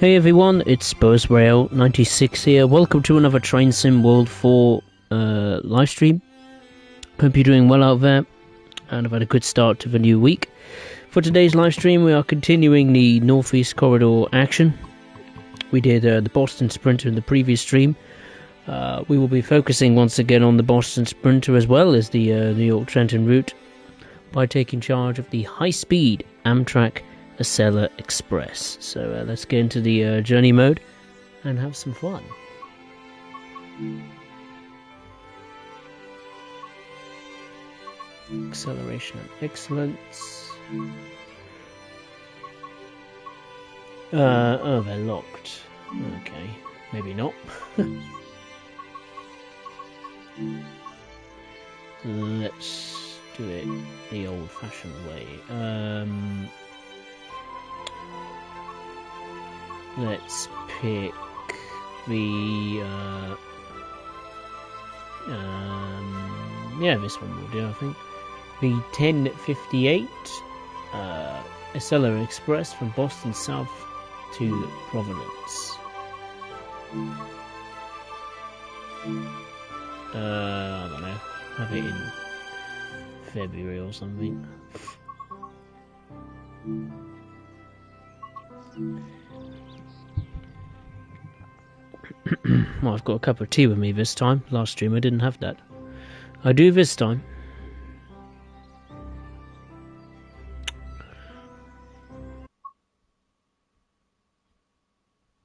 Hey everyone, it's BuzzRail96 here. Welcome to another Train Sim World 4 live stream. Hope you're doing well out there and have had a good start to the new week. For today's live stream, we are continuing the Northeast Corridor action. We did the Boston Sprinter in the previous stream. We will be focusing once again on the Boston Sprinter as well as the New York Trenton route by taking charge of the high-speed Amtrak Acela Express. So let's get into the journey mode and have some fun. Acceleration and excellence. Oh, they're locked. Okay, maybe not. Let's do it the old-fashioned way. Let's pick the yeah, this one will do, I think. The 1058 Acela Express from Boston South to Providence. I don't know. Have it in February or something. Well, I've got a cup of tea with me this time. Last stream I didn't have that. I do this time.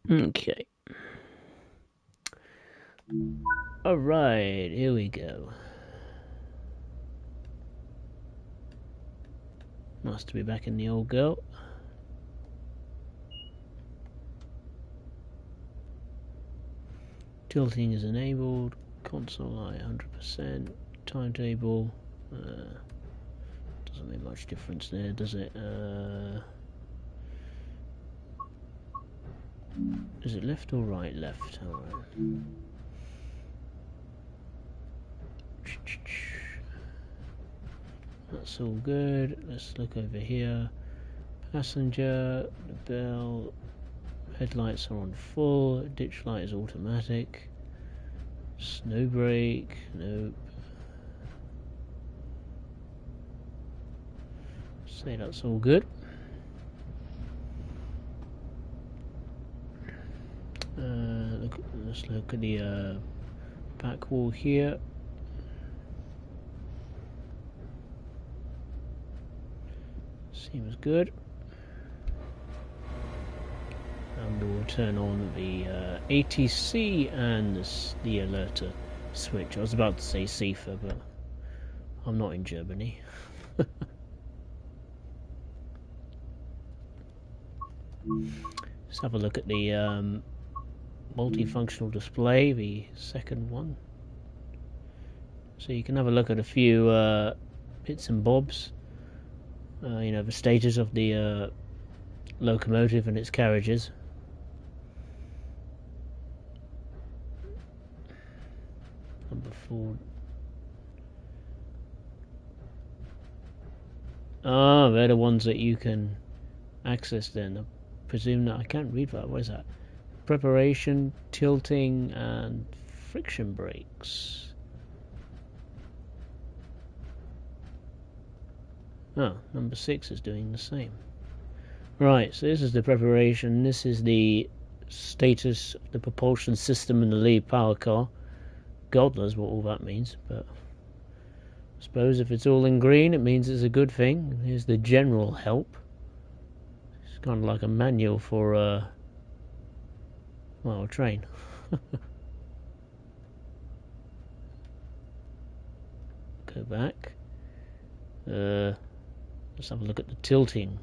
Okay. Alright, here we go. Nice to be back in the old girl. Tilting is enabled, console light 100%, timetable, doesn't make much difference there, does it? Is it left or right? Left, alright. That's all good. Let's look over here. Passenger, the bell. Headlights are on full, ditch light is automatic, snow brake, nope. Say that's all good. Let's look at the back wall here. Seems good. And we'll turn on the ATC and the alerter switch. I was about to say CIFA, but I'm not in Germany. Let's have a look at the multifunctional display, the second one. So you can have a look at a few bits and bobs. You know, the status of the locomotive and its carriages. Number 4. Ah, they're the ones that you can access then. I presume that I can't read that. What is that? Preparation, tilting, and friction brakes. Oh, number 6 is doing the same. Right, so this is the preparation. This is the status of the propulsion system in the lead power car. God knows what all that means, but I suppose if it's all in green, it means it's a good thing. Here's the general help. It's kind of like a manual for, well, a train. Go back. Let's have a look at the tilting.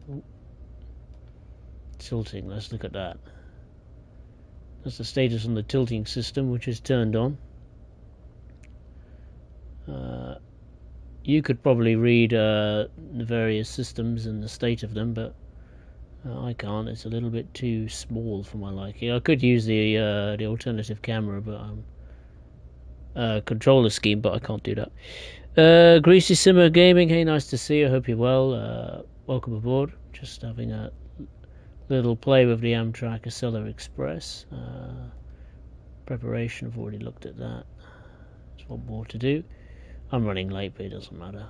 Ooh. Tilting, let's look at that. That's the status on the tilting system, which is turned on. You could probably read the various systems and the state of them, but I can't. It's a little bit too small for my liking. I could use the alternative camera, but controller scheme, but I can't do that. Greasy Simmer Gaming, hey, nice to see you. I hope you're well. Welcome aboard. Just having a Little play with the Amtrak Acela Express. Preparation, I've already looked at that. There's one more to do. I'm running late, but it doesn't matter.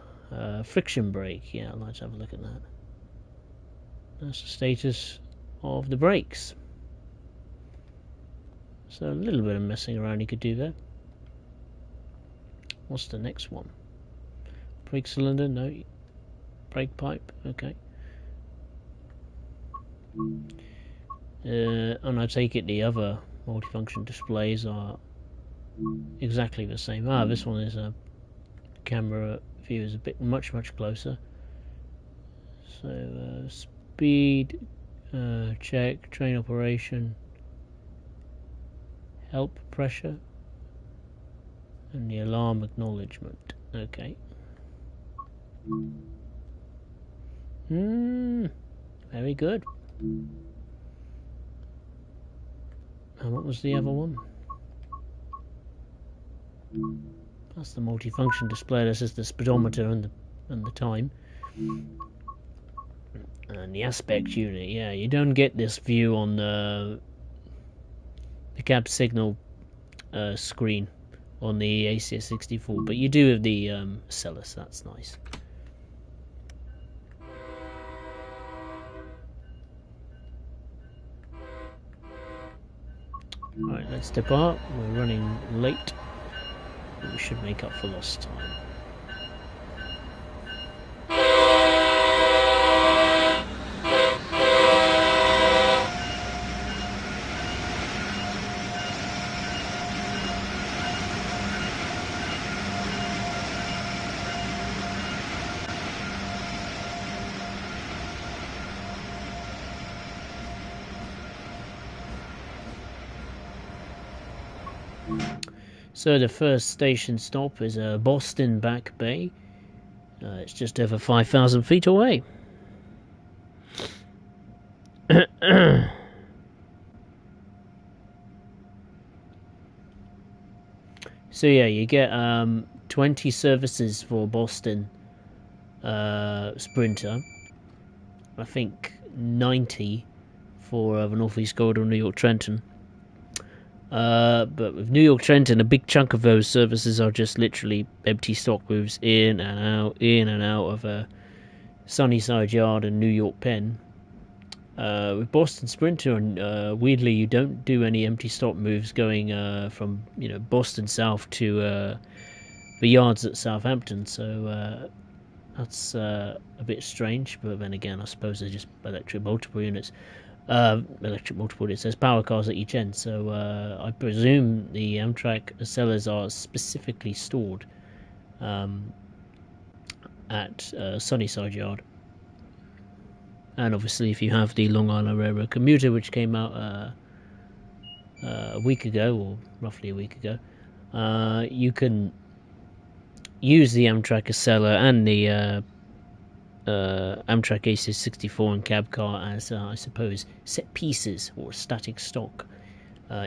Friction brake, yeah, I'd like to have a look at that. That's the status of the brakes. So a little bit of messing around you could do there. What's the next one? Brake cylinder, no. Brake pipe, okay. And I take it the other multifunction displays are exactly the same. This one is a camera view is a bit much closer. So speed check, train operation, help pressure, and the alarm acknowledgement. Okay. Very good. And what was the other one? That's the multifunction display. This is the speedometer and the time. And the aspect unit. Yeah, you don't get this view on the cab signal screen on the Acela 64, but you do with the Acela, so that's nice. Alright, let's depart. We're running late, but we should make up for lost time. So the first station stop is Boston Back Bay. It's just over 5,000 feet away. So yeah, you get 20 services for Boston Sprinter. I think 90 for the Northeast Corridor, New York Trenton. But with New York Trenton, a big chunk of those services are just literally empty stock moves in and out of Sunnyside Yard and New York Penn. With Boston Sprinter, and weirdly, you don't do any empty stock moves going from Boston South to the yards at Southampton. So that's a bit strange. But then again, I suppose they're just electric multiple units. It says power cars at each end, so I presume the Amtrak Acelas are specifically stored at Sunnyside Yard. And obviously, if you have the Long Island Railroad commuter, which came out a week ago, or roughly a week ago, you can use the Amtrak Acela and the Amtrak Acela 64 and cab car as, I suppose, set pieces or static stock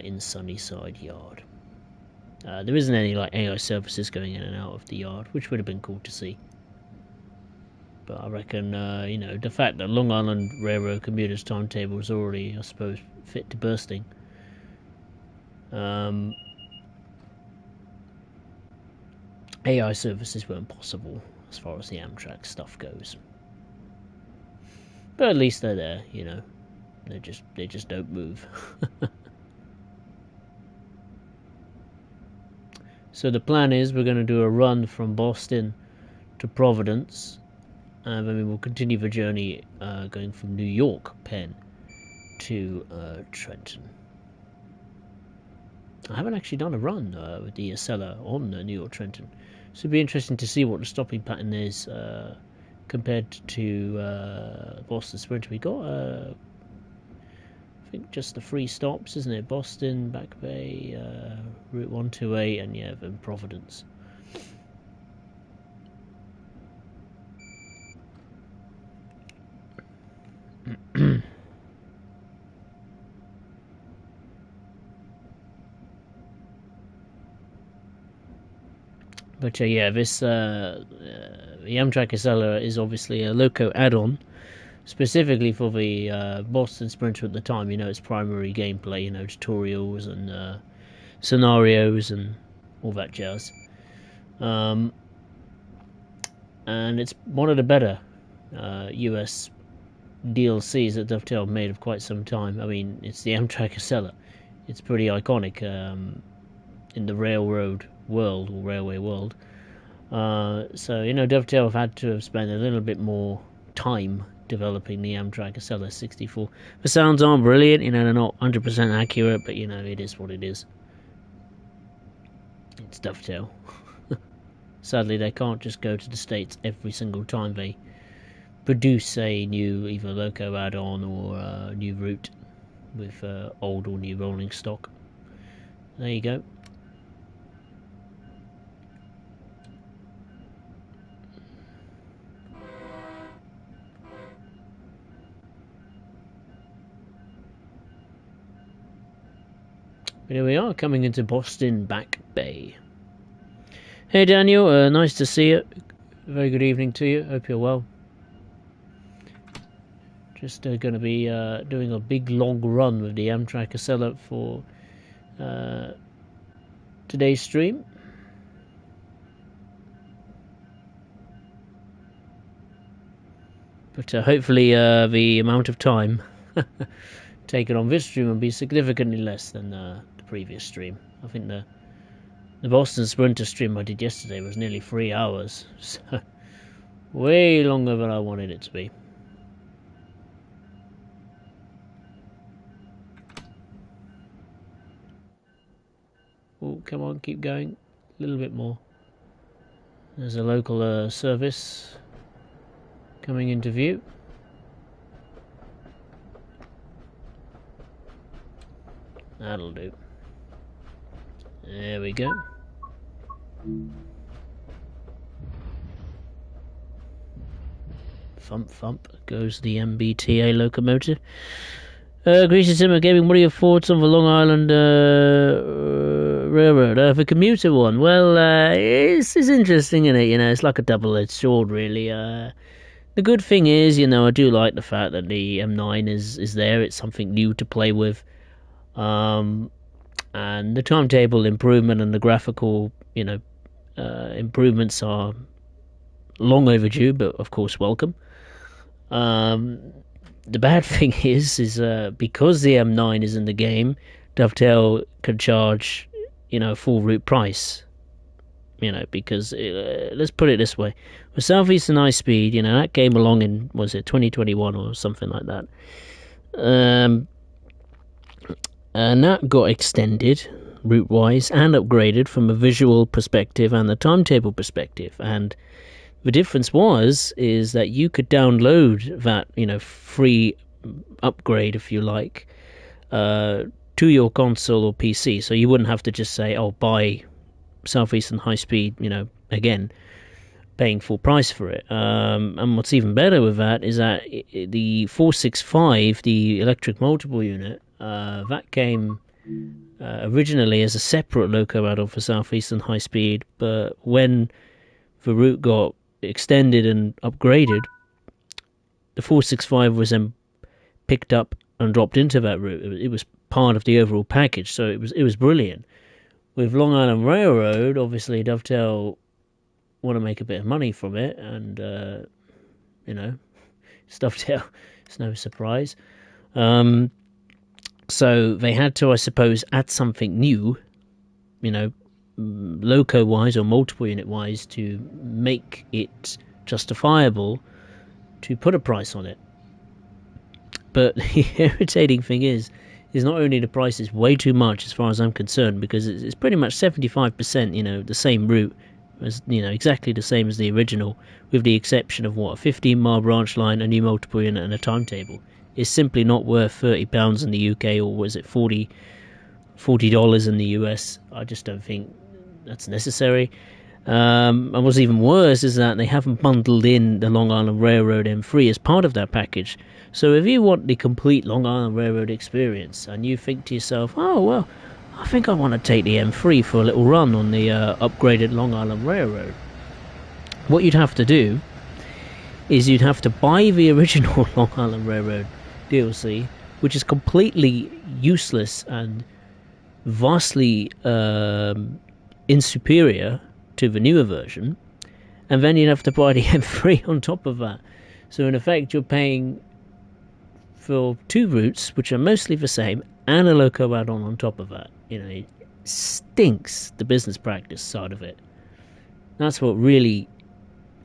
in Sunnyside Yard. There isn't any like AI services going in and out of the yard, which would have been cool to see. But I reckon, the fact that Long Island Railroad commuters' timetable is already, I suppose, fit to bursting. AI services weren't possible as far as the Amtrak stuff goes. But at least they're there, They just don't move. So the plan is we're going to do a run from Boston to Providence, and then we will continue the journey going from New York Penn to Trenton. I haven't actually done a run with the Acela on New York Trenton, so it'd be interesting to see what the stopping pattern is compared to Boston Sprinter. We got I think just the 3 stops, isn't it? Boston, Back Bay, Route 128, and then Providence. But this the Amtrak Acela is obviously a loco add-on, specifically for the Boston Sprinter at the time. Its primary gameplay, tutorials and scenarios and all that jazz. And it's one of the better US DLCs that Dovetail made of quite some time. I mean, it's the Amtrak Acela. It's pretty iconic in the railroad world, or railway world. So, Dovetail have had to have spent a little bit more time developing the Amtrak Acela 64. The sounds aren't brilliant, they're not 100% accurate, but, it is what it is. It's Dovetail. Sadly, they can't just go to the States every single time they produce a new either loco add-on or a new route with old or new rolling stock. There you go. Here we are, coming into Boston Back Bay. Hey Daniel, nice to see you. Very good evening to you. Hope you're well. Just going to be doing a big long run with the Amtrak Acela for today's stream. But hopefully the amount of time taken on this stream will be significantly less than the previous stream. I think the Boston Sprinter stream I did yesterday was nearly 3 hours, so way longer than I wanted it to be. Oh, come on, keep going. A little bit more. There's a local service coming into view. That'll do. There we go. Thump thump goes the MBTA locomotive. Greetings, Simmer Gaming. What are your thoughts on the Long Island Railroad? The commuter one. Well, it's interesting, isn't it? It's like a double-edged sword, really. The good thing is, I do like the fact that the M9 is there. It's something new to play with. And the timetable improvement and the graphical, improvements are long overdue, but of course welcome. The bad thing is because the M9 is in the game, Dovetail can charge, full route price. Because let's put it this way: with Southeastern High Speed, that came along in, was it 2021 or something like that? And that got extended route-wise and upgraded from a visual perspective and the timetable perspective. And the difference is that you could download that, free upgrade, if you like, to your console or PC. So you wouldn't have to just say, oh, buy Southeastern High Speed, again, paying full price for it. And what's even better with that is that the 465, the electric multiple unit, that came originally as a separate loco add-on for Southeastern High Speed, but when the route got extended and upgraded, the 465 was then picked up and dropped into that route. It was part of the overall package, so it was brilliant. With Long Island Railroad, obviously Dovetail want to make a bit of money from it, and it's Dovetail. It's no surprise. So they had to, I suppose, add something new, loco-wise or multiple unit-wise, to make it justifiable to put a price on it. But the irritating thing is not only the price is way too much as far as I'm concerned, because it's pretty much 75%, the same route, as exactly the same as the original, with the exception of a 15-mile branch line, a new multiple unit, and a timetable. It's simply not worth £30 in the UK, or was it $40 in the US? I just don't think that's necessary. And what's even worse is that they haven't bundled in the Long Island Railroad M3 as part of that package. So if you want the complete Long Island Railroad experience, and you think to yourself, oh, well, I think I want to take the M3 for a little run on the upgraded Long Island Railroad, what you'd have to do is you'd have to buy the original Long Island Railroad DLC, which is completely useless and vastly insuperior to the newer version, and then you'd have to buy the M3 on top of that. So in effect, you're paying for two routes, which are mostly the same, and a loco add-on on top of that. You know, it stinks, the business practice side of it. That's what really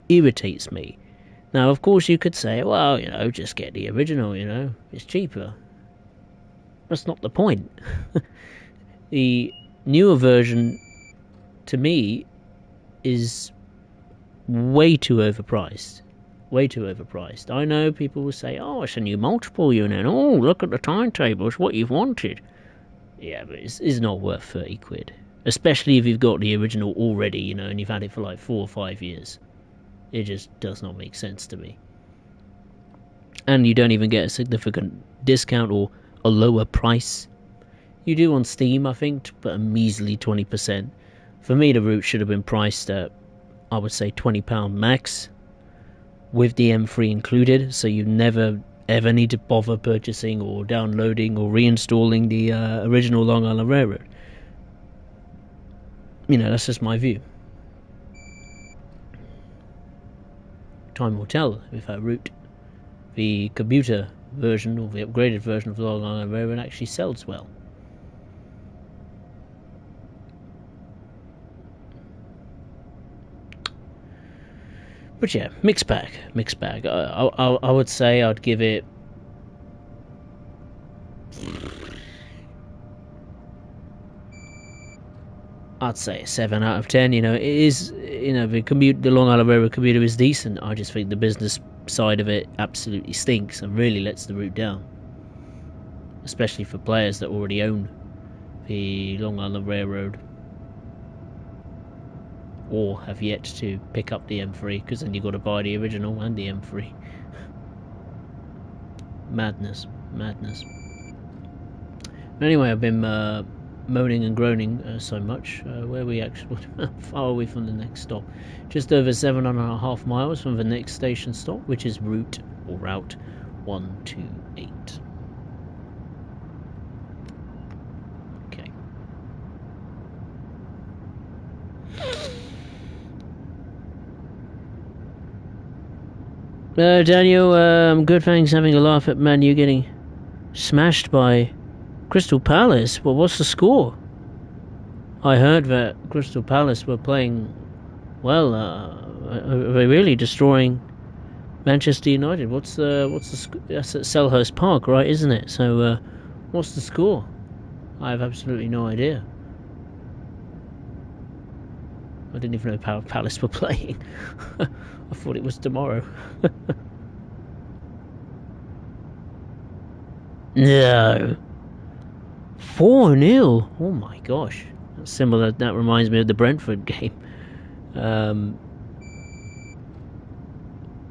irritates me. Now, of course, you could say, well, you know, just get the original, you know, it's cheaper. That's not the point. The newer version, to me, is way too overpriced. Way too overpriced. I know people will say, oh, it's a new multiple unit. Oh, look at the timetable. It's what you've wanted. Yeah, but it's not worth 30 quid. Especially if you've got the original already, you know, and you've had it for like 4 or 5 years. It just does not make sense to me. And you don't even get a significant discount or a lower price. You do on Steam, I think, but a measly 20%. For me, the route should have been priced at, I would say, £20 max, with the M3 included, so you never ever need to bother purchasing or downloading or reinstalling the original Long Island Railroad. You know, that's just my view. Time will tell if that route, the commuter version or the upgraded version of the Long Island Railroad, actually sells well. But yeah, mixed bag. I would say I'd give it I'd say a 7 out of 10. You know, it is, you know, the Long Island Railroad commuter is decent. I just think the business side of it absolutely stinks and really lets the route down, especially for players that already own the Long Island Railroad or have yet to pick up the M3, because then you've got to buy the original and the M3. Madness. Anyway, I've been moaning and groaning so much. Where are we actually? Far away from the next stop. Just over 7.5 miles from the next station stop, which is Route 128. Okay. Daniel, good, thanks. Having a laugh at Man U getting smashed by Crystal Palace. Well, what's the score? I heard that Crystal Palace were playing well. They're really destroying Manchester United. What's the that's at Selhurst Park, right? Isn't it? So, what's the score? I have absolutely no idea. I didn't even know Palace were playing. I thought it was tomorrow. No. 4-0. Oh my gosh. That's similar. That reminds me of the Brentford game.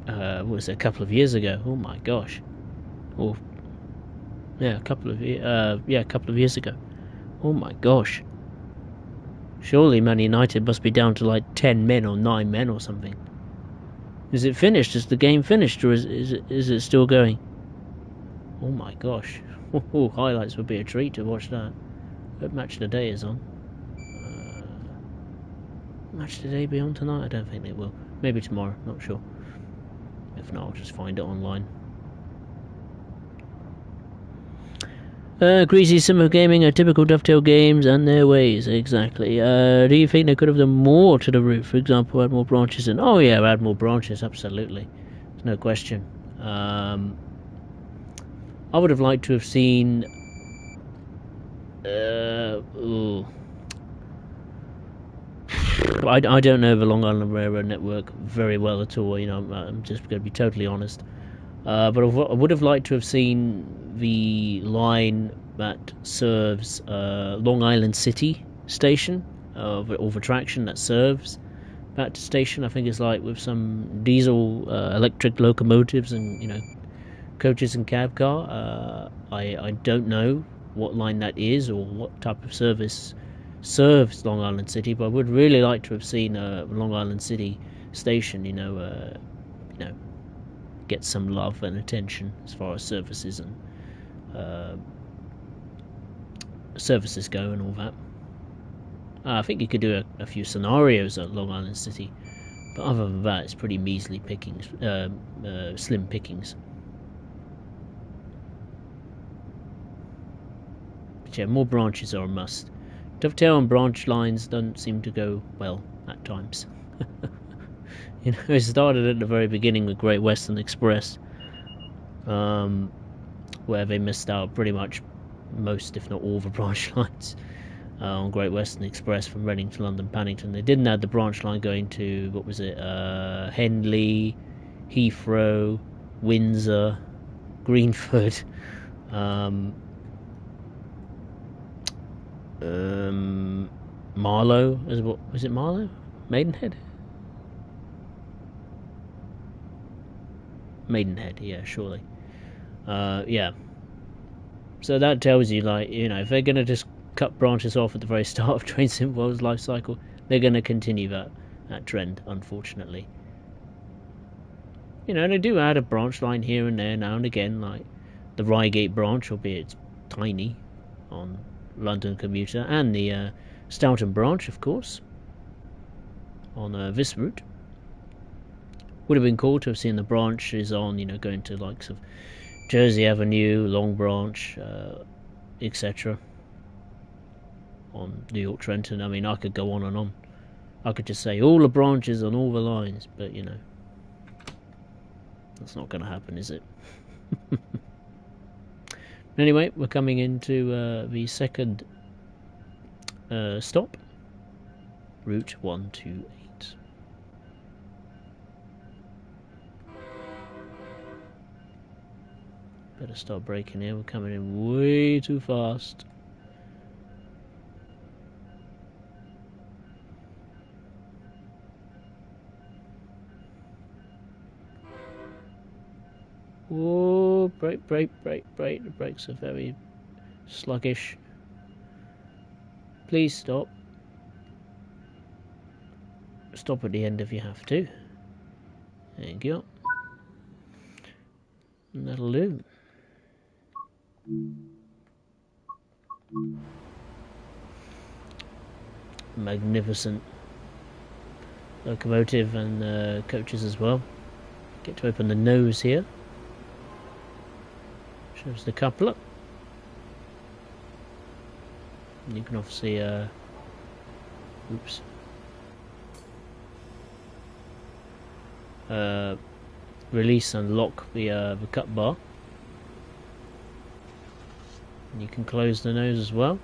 What was it, a couple of years ago? Oh my gosh. Or yeah, a couple of years ago. Oh my gosh. Surely Man United must be down to like 10 men or 9 men or something. Is it finished? Is the game finished, or is it still going? Oh my gosh. Highlights would be a treat to watch that. But Match of the Day is on. Match of the Day be on tonight? I don't think they will. Maybe tomorrow, not sure. If not, I'll just find it online. Greasy Sim of Gaming are typical Dovetail games and their ways, exactly. Do you think they could have done more to the route? For example, add more branches in? Oh yeah, add more branches, absolutely. There's no question. I would have liked to have seen... I don't know the Long Island Railroad network very well at all, you know, I'm just going to be totally honest. But I would have liked to have seen the line that serves Long Island City Station, or the traction that serves that station. I think it's like with some diesel electric locomotives and, you know, coaches and cab car. I don't know what line that is or what type of service serves Long Island City, but I would really like to have seen Long Island City Station, you know, get some love and attention as far as services and services go and all that. I think you could do a few scenarios at Long Island City, but other than that, it's pretty measly pickings, slim pickings. But yeah, more branches are a must. Dovetail and branch lines don't seem to go well at times. You know, it started at the very beginning with Great Western Express, where they missed out pretty much most, if not all, the branch lines on Great Western Express from Reading to London Paddington. They didn't have the branch line going to, what was it, Henley, Heathrow, Windsor, Greenford, Marlow, was it Marlow? Maidenhead? Maidenhead, yeah, surely. Yeah. So that tells you, like, you know, if they're going to just cut branches off at the very start of Train Sim World's life cycle, they're going to continue that trend, unfortunately. You know, they do add a branch line here and there now and again, like the Reigate branch, albeit it's tiny, on London Commuter, and the Stoughton branch, of course, on this route. Would have been cool to have seen the branches on, you know, going to likes of Jersey Avenue, Long Branch, etc. on New York Trenton. I mean, I could go on and on. I could just say all the branches on all the lines, but you know, that's not going to happen, is it? Anyway, we're coming into the second stop, Route 128. Better start braking here, we're coming in way too fast. Whoa, brake. The brakes are very sluggish. Please stop. Stop at the end if you have to. There you go. And that'll do. Magnificent locomotive and coaches as well. Get to open the nose here. Shows the coupler. And you can obviously release and lock the cut bar. And you can close the nose as well.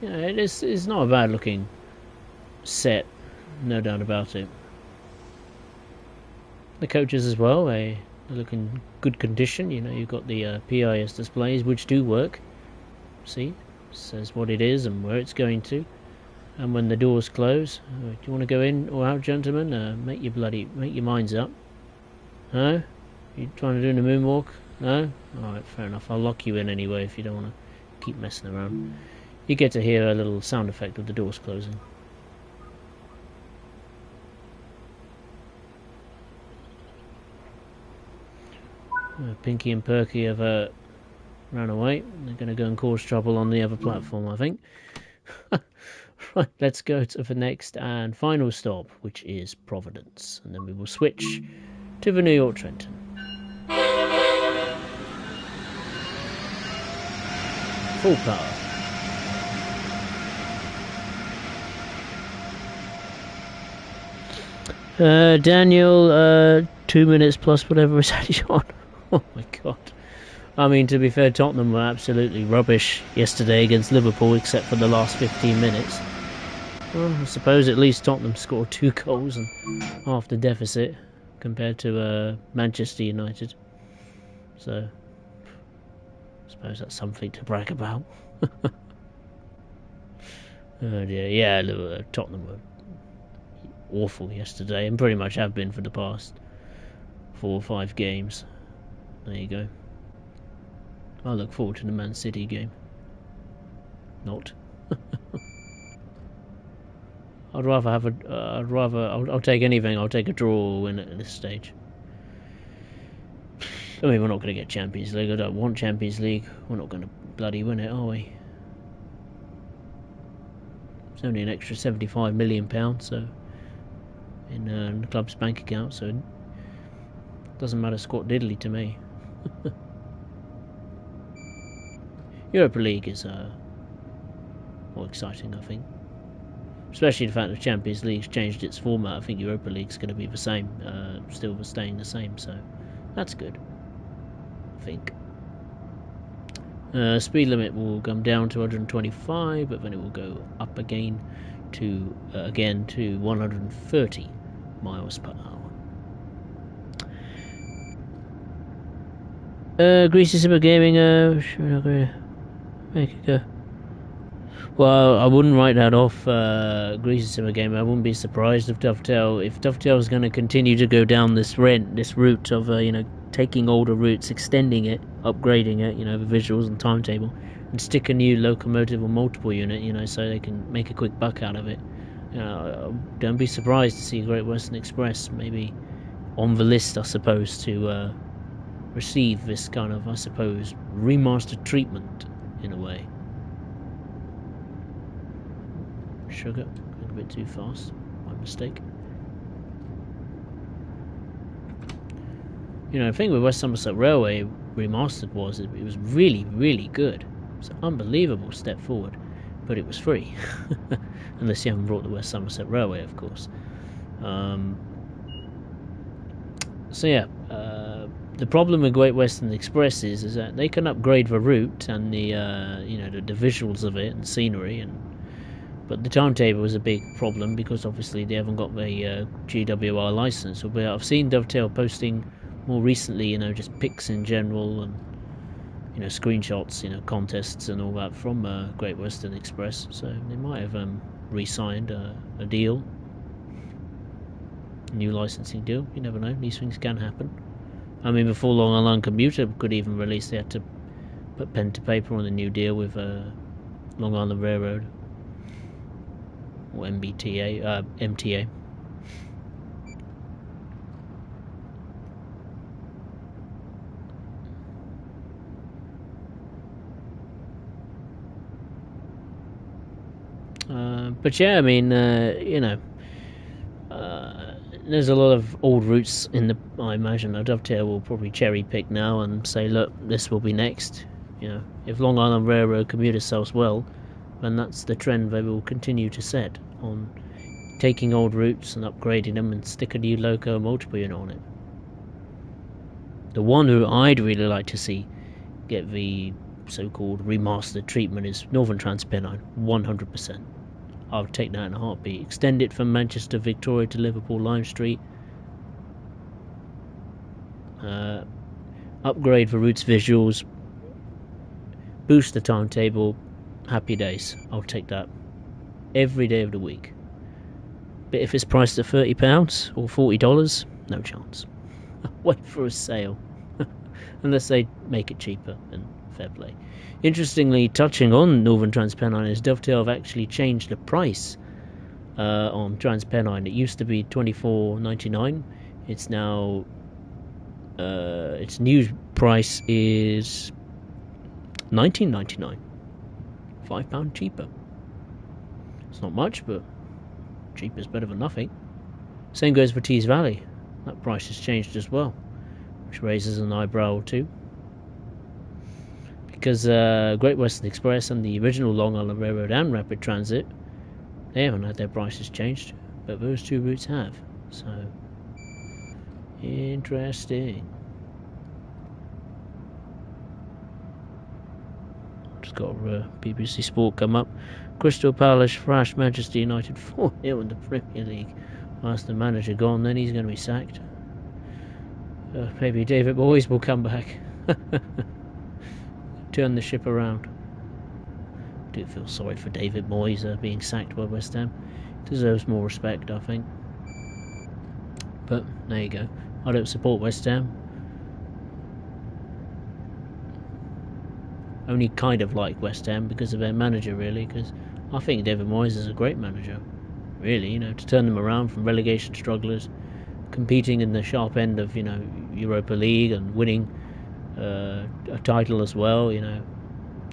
Yeah, it's not a bad looking set, no doubt about it. The coaches as well, they look in good condition. You know, you've got the PIS displays which do work. See, says what it is and where it's going to. And when the doors close, do you want to go in or out, gentlemen? Make your minds up. No? You trying to do the moonwalk? No? Alright, fair enough. I'll lock you in anyway if you don't want to keep messing around. You get to hear a little sound effect of the doors closing. Pinky and Perky have ran away. They're going to go and cause trouble on the other platform, I think. Right, let's go to the next and final stop, which is Providence. And then we will switch to the New York Trenton. Full power. Daniel, 2 minutes plus whatever is added on. Oh my god. I mean, to be fair, Tottenham were absolutely rubbish yesterday against Liverpool, except for the last 15 minutes. Well, I suppose at least Tottenham scored 2 goals and half the deficit compared to Manchester United. So, I suppose that's something to brag about. Oh dear, yeah, Tottenham were awful yesterday and pretty much have been for the past 4 or 5 games. There you go. I look forward to the Man City game. Not. I'd rather have I'll take anything. I'll take a draw or win it at this stage. I mean, we're not going to get Champions League. I don't want Champions League. We're not going to bloody win it, are we? It's only an extra £75 million, so in the club's bank account, so it doesn't matter squat diddly to me. Europa League is more exciting, I think. Especially the fact that Champions League's changed its format. I think Europa League's going to be the same, still staying the same, so that's good, I think. Speed limit will come down to 125, but then it will go up again to 130 miles per hour. Greasy Simmer Gaming, should we not go make it go? Well, I wouldn't write that off, Greasy Simmer Gaming. I wouldn't be surprised if Dovetail is going to continue to go down this route of, taking older routes, extending it, upgrading it, the visuals and timetable, and stick a new locomotive or multiple unit, so they can make a quick buck out of it. Don't be surprised to see Great Western Express maybe on the list, I suppose, to receive this kind of, remastered treatment in a way. Sugar, going a bit too fast, my mistake. The thing with West Somerset Railway Remastered was it was really, really good. It's an unbelievable step forward, but it was free. Unless you haven't brought the West Somerset Railway, of course. The problem with Great Western Express is that they can upgrade the route and the the visuals of it and scenery, but the timetable is a big problem because obviously they haven't got the GWR license. But I've seen Dovetail posting more recently, just pics in general and screenshots, contests and all that from Great Western Express. So they might have re-signed a deal, a new licensing deal. You never know; these things can happen. I mean, before Long Island Commuter could even release, they had to put pen to paper on the new deal with Long Island Railroad or MTA. But yeah, I mean, there's a lot of old routes I imagine a Dovetail will probably cherry pick now and say, look, this will be next. If Long Island Railroad commuter sells well, then that's the trend they will continue to set on taking old routes and upgrading them and stick a new loco multiple unit on it. The one who I'd really like to see get the so-called remastered treatment is Northern Transpennine, 100%. I would take that in a heartbeat. Extend it from Manchester Victoria to Liverpool Lime Street. Upgrade the routes visuals. Boost the timetable. Happy days. I'll take that every day of the week. But if it's priced at £30 or $40, no chance. Wait for a sale. Unless they make it cheaper, and fair play. Interestingly, touching on Northern Transpennine, is Dovetail have actually changed the price on Transpennine. It used to be $24.99. It's now its new price is $19.99. £5 cheaper. It's not much, but cheap is better than nothing. Same goes for Tees Valley. That price has changed as well, which raises an eyebrow or two. Because Great Western Express and the original Long Island Railroad and Rapid Transit, they haven't had their prices changed, but those two routes have. So, interesting. Just got BBC Sport come up. Crystal Palace thrashed Manchester United 4-0 in the Premier League. Once the manager gone, then he's going to be sacked. Maybe David Moyes will come back. Turn the ship around. I do feel sorry for David Moyes being sacked by West Ham. Deserves more respect, I think. But there you go. I don't support West Ham. Only kind of like West Ham because of their manager, really. Because I think David Moyes is a great manager. really, you know, to turn them around from relegation strugglers, competing in the sharp end of, you know, Europa League and winning a title as well, you know.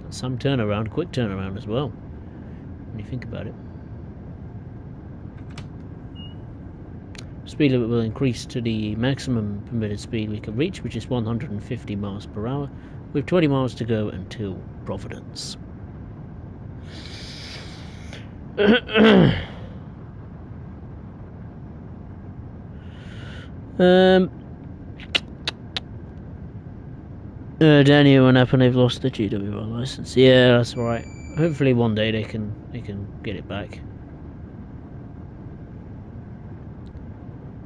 Some turnaround, quick turnaround as well, when you think about it. Speed limit will increase to the maximum permitted speed we can reach, which is 150 miles per hour, with 20 miles to go until Providence. Daniel and Apple, they've lost the GWR license. Yeah, that's right. Hopefully one day they can get it back.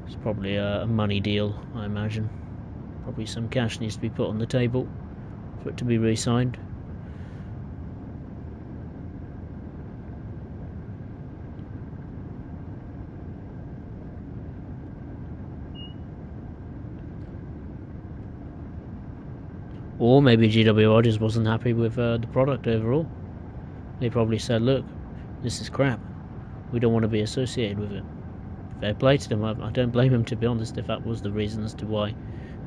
It's probably a money deal, I imagine. Probably some cash needs to be put on the table for it to be re-signed. Or maybe GWR just wasn't happy with the product overall. They probably said, look, this is crap. We don't want to be associated with it. Fair play to them. I don't blame them, to be honest, if that was the reason as to why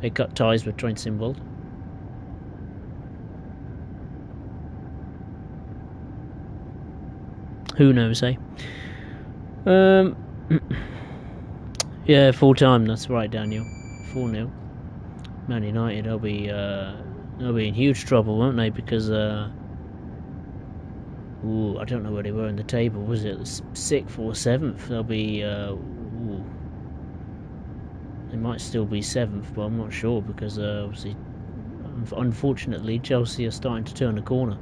they cut ties with Trenton World. Who knows, eh? Yeah, full time, that's right, Daniel. 4-0. Man United, they'll be in huge trouble, won't they? Because I don't know where they were in the table. Was it 6th or 7th? They'll be they might still be 7th, but I'm not sure, because obviously, unfortunately, Chelsea are starting to turn a corner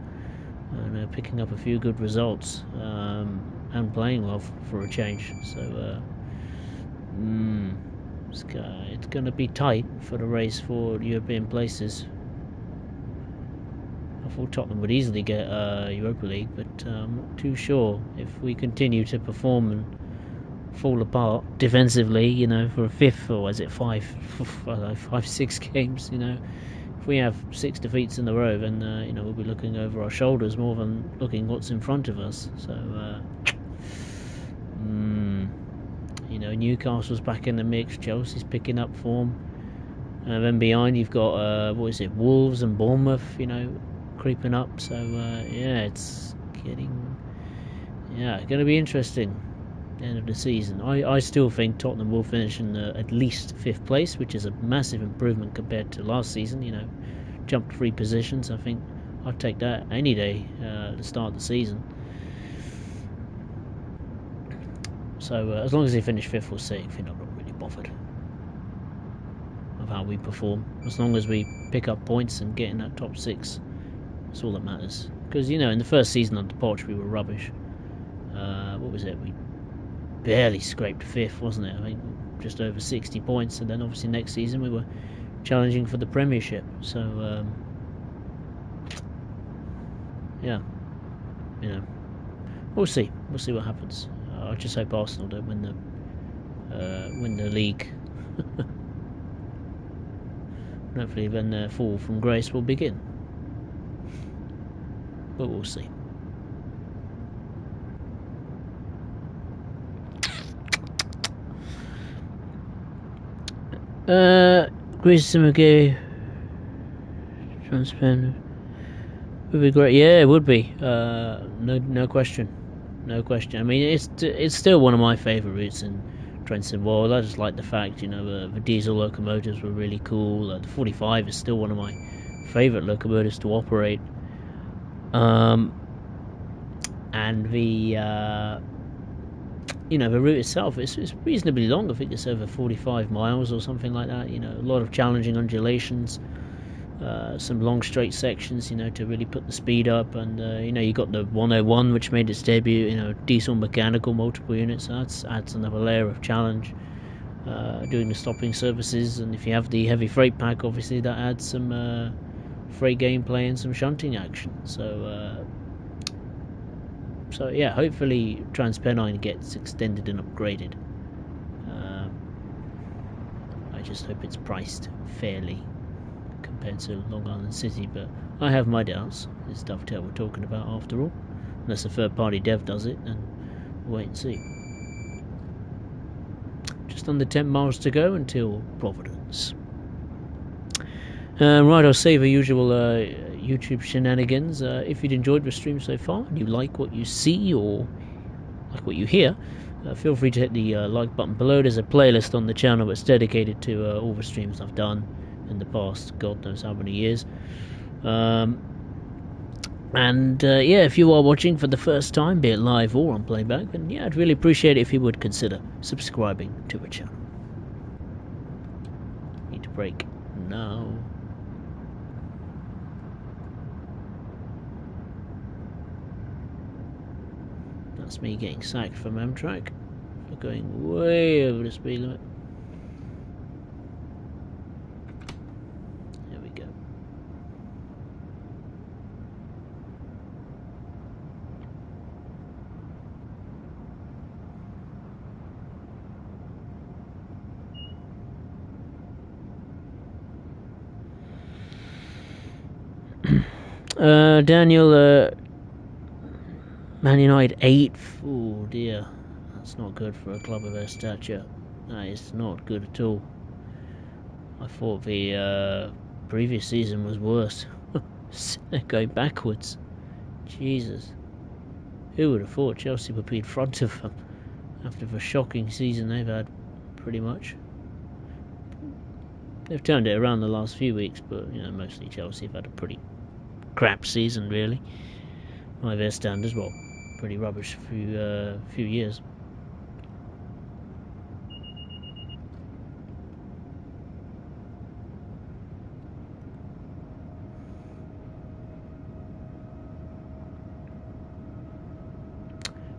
and they're picking up a few good results and playing well for a change. So it's going to be tight for the race for European places. I thought Tottenham would easily get Europa League, but I'm not too sure if we continue to perform and fall apart defensively, you know, for a 5th, or is it 6 games, you know. If we have 6 defeats in a row, then you know, we'll be looking over our shoulders more than looking what's in front of us. So you know, Newcastle's back in the mix, Chelsea's picking up form, and then behind you've got Wolves and Bournemouth, you know, creeping up. So yeah, it's going to be interesting. End of the season. I still think Tottenham will finish in at least 5th place, which is a massive improvement compared to last season. You know, jumped 3 positions. I think I'd take that any day to start the season. So as long as they finish 5th or 6th, you know, I'm not really bothered of how we perform. As long as we pick up points and get in that top 6, that's all that matters. Because, you know, in the first season under Poch, we were rubbish. What was it? We barely scraped 5th, wasn't it? I think just over 60 points, and then obviously next season we were challenging for the Premiership. So yeah, you know, we'll see what happens. I just hope Arsenal don't win the league. Hopefully then their fall from grace will begin, but we'll see. Greece McGee transparent would be great. Yeah, it would be. No question. I mean, it's still one of my favourite routes in Trenton World. I just like the fact, you know, the diesel locomotives were really cool. The 45 is still one of my favourite locomotives to operate. And the you know, the route itself is reasonably long. I think it's over 45 miles or something like that. You know, a lot of challenging undulations, some long straight sections, you know, to really put the speed up. And you know, you got the 101, which made its debut, you know, diesel mechanical multiple units. So that adds another layer of challenge. Doing the stopping services, and if you have the heavy freight pack, obviously that adds some freight gameplay and some shunting action. So yeah, hopefully Transpennine gets extended and upgraded. I just hope it's priced fairly compared to Long Island City, but I have my doubts. It's Dovetail we're talking about after all. Unless a third party dev does it, then we'll wait and see. less than 10 miles to go until Providence. Right, I'll save the usual YouTube shenanigans. If you'd enjoyed the stream so far and you like what you see or like what you hear, feel free to hit the like button below. There's a playlist on the channel that's dedicated to all the streams I've done in the past, God knows how many years. And yeah, if you are watching for the first time, be it live or on playback, then yeah, I'd really appreciate it if you would consider subscribing to the channel. Need to break now. That's me getting sacked from Amtrak for going way over the speed limit. There we go. Daniel, Man United 8th. Oh dear, that's not good for a club of their stature. That is not good at all. I thought the previous season was worse. They're going backwards. Jesus. Who would have thought Chelsea would be in front of them after the shocking season they've had, pretty much. They've turned it around the last few weeks, but you know, mostly Chelsea have had a pretty crap season, really, by their standards. Well, pretty rubbish few years.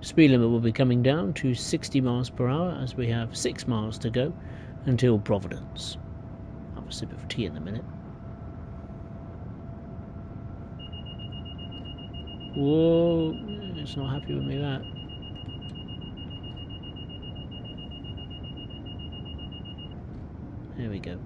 Speed limit will be coming down to 60 miles per hour as we have 6 miles to go until Providence. I'll have a sip of tea in a minute. Whoa, it's not happy with me, that. There we go.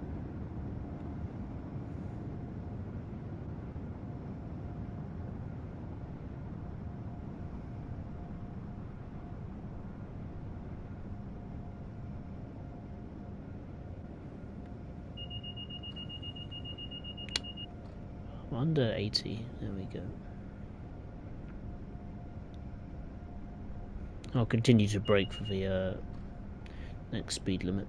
Under 80, there we go. I'll continue to brake for the next speed limit.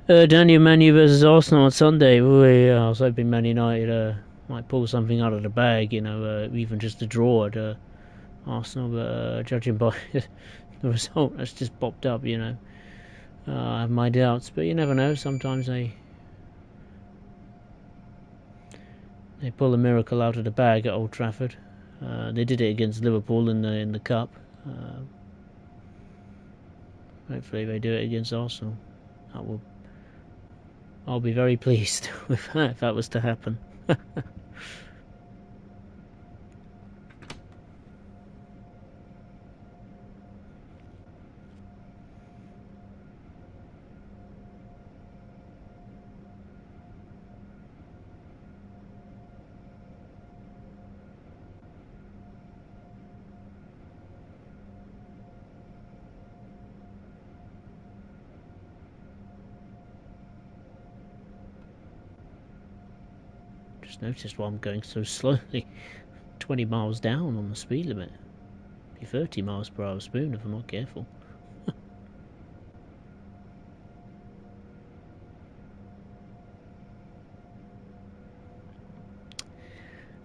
Daniel, Man U versus Arsenal on Sunday. I was hoping Man United might pull something out of the bag, you know, even just a draw at Arsenal, but judging by the result that's just popped up, you know, I have my doubts, but you never know. Sometimes they pull a miracle out of the bag at Old Trafford. They did it against Liverpool in the cup. Hopefully they do it against Arsenal. I'll be very pleased with that if that was to happen. Just noticed why I'm going so slowly. 20 miles down on the speed limit. Be 30 miles per hour spoon if I'm not careful.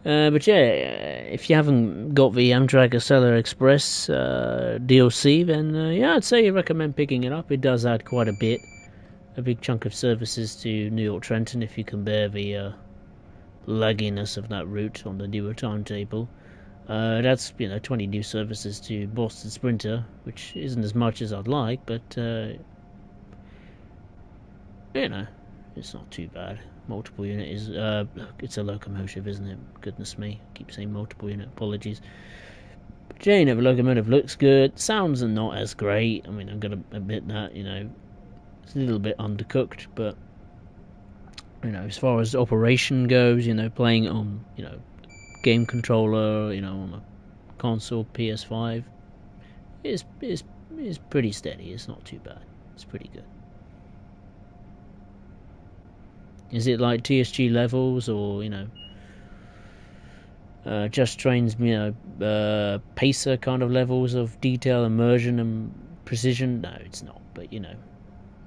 But yeah, if you haven't got the Amtrak Acela Express DLC, then yeah, I'd say recommend picking it up. It does add quite a big chunk of services to New York Trenton if you compare the lagginess of that route on the newer timetable. That's 20 new services to Boston Sprinter, which isn't as much as I'd like, but it's not too bad. Multiple unit is it's a locomotive, isn't it? Goodness me, I keep saying multiple unit. Apologies. But yeah, the locomotive looks good. Sounds are not as great. I mean, I'm gonna admit that. It's a little bit undercooked, but as far as operation goes, playing on game controller, you know, on a console, PS5, is pretty steady. It's not too bad. It's pretty good. Is it like TSG levels, or you know, Just Train's, you know, Pacer kind of levels of detail, immersion, and precision? No, it's not. But you know,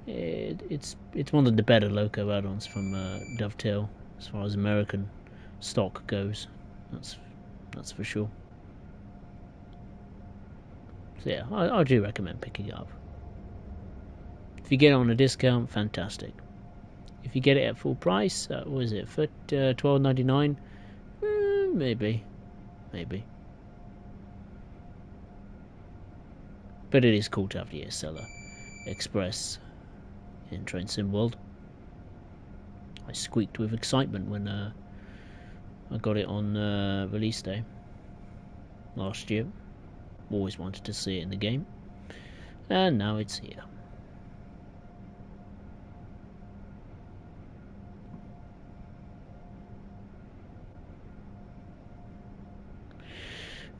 it's one of the better Loco add-ons from Dovetail as far as American stock goes. That's for sure. So yeah, I do recommend picking it up. If you get it on a discount, fantastic. If you get it at full price, what is it, for $12.99? Maybe. But it is cool to have the Acela Express in Train Sim World. I squeaked with excitement when I got it on release day last year. Always wanted to see it in the game, and now it's here.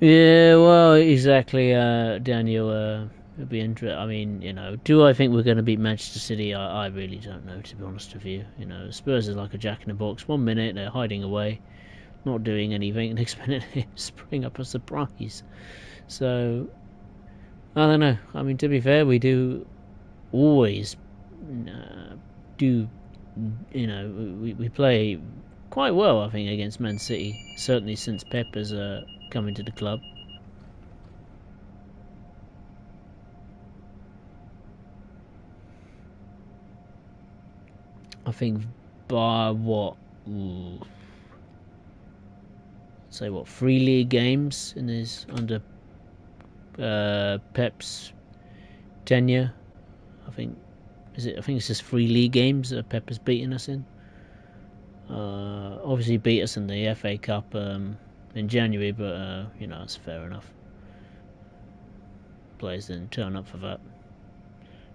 Yeah, well, exactly, Daniel. It'll be interesting. I mean, you know, do I think we're going to beat Manchester City? I really don't know, to be honest with you. You know, Spurs is like a jack in the box. 1 minute they're hiding away, not doing anything, and expecting to spring up a surprise. So I don't know. I mean, to be fair, we do always do. You know, we play quite well, I think, against Man City. Certainly since Pep has come into the club. I think by what? Ooh, say what? 3 league games in his under Pep's tenure. I think I think it's just 3 league games that Pep has beaten us in. Obviously beat us in the FA Cup in January, but you know, that's fair enough. Players didn't turn up for that,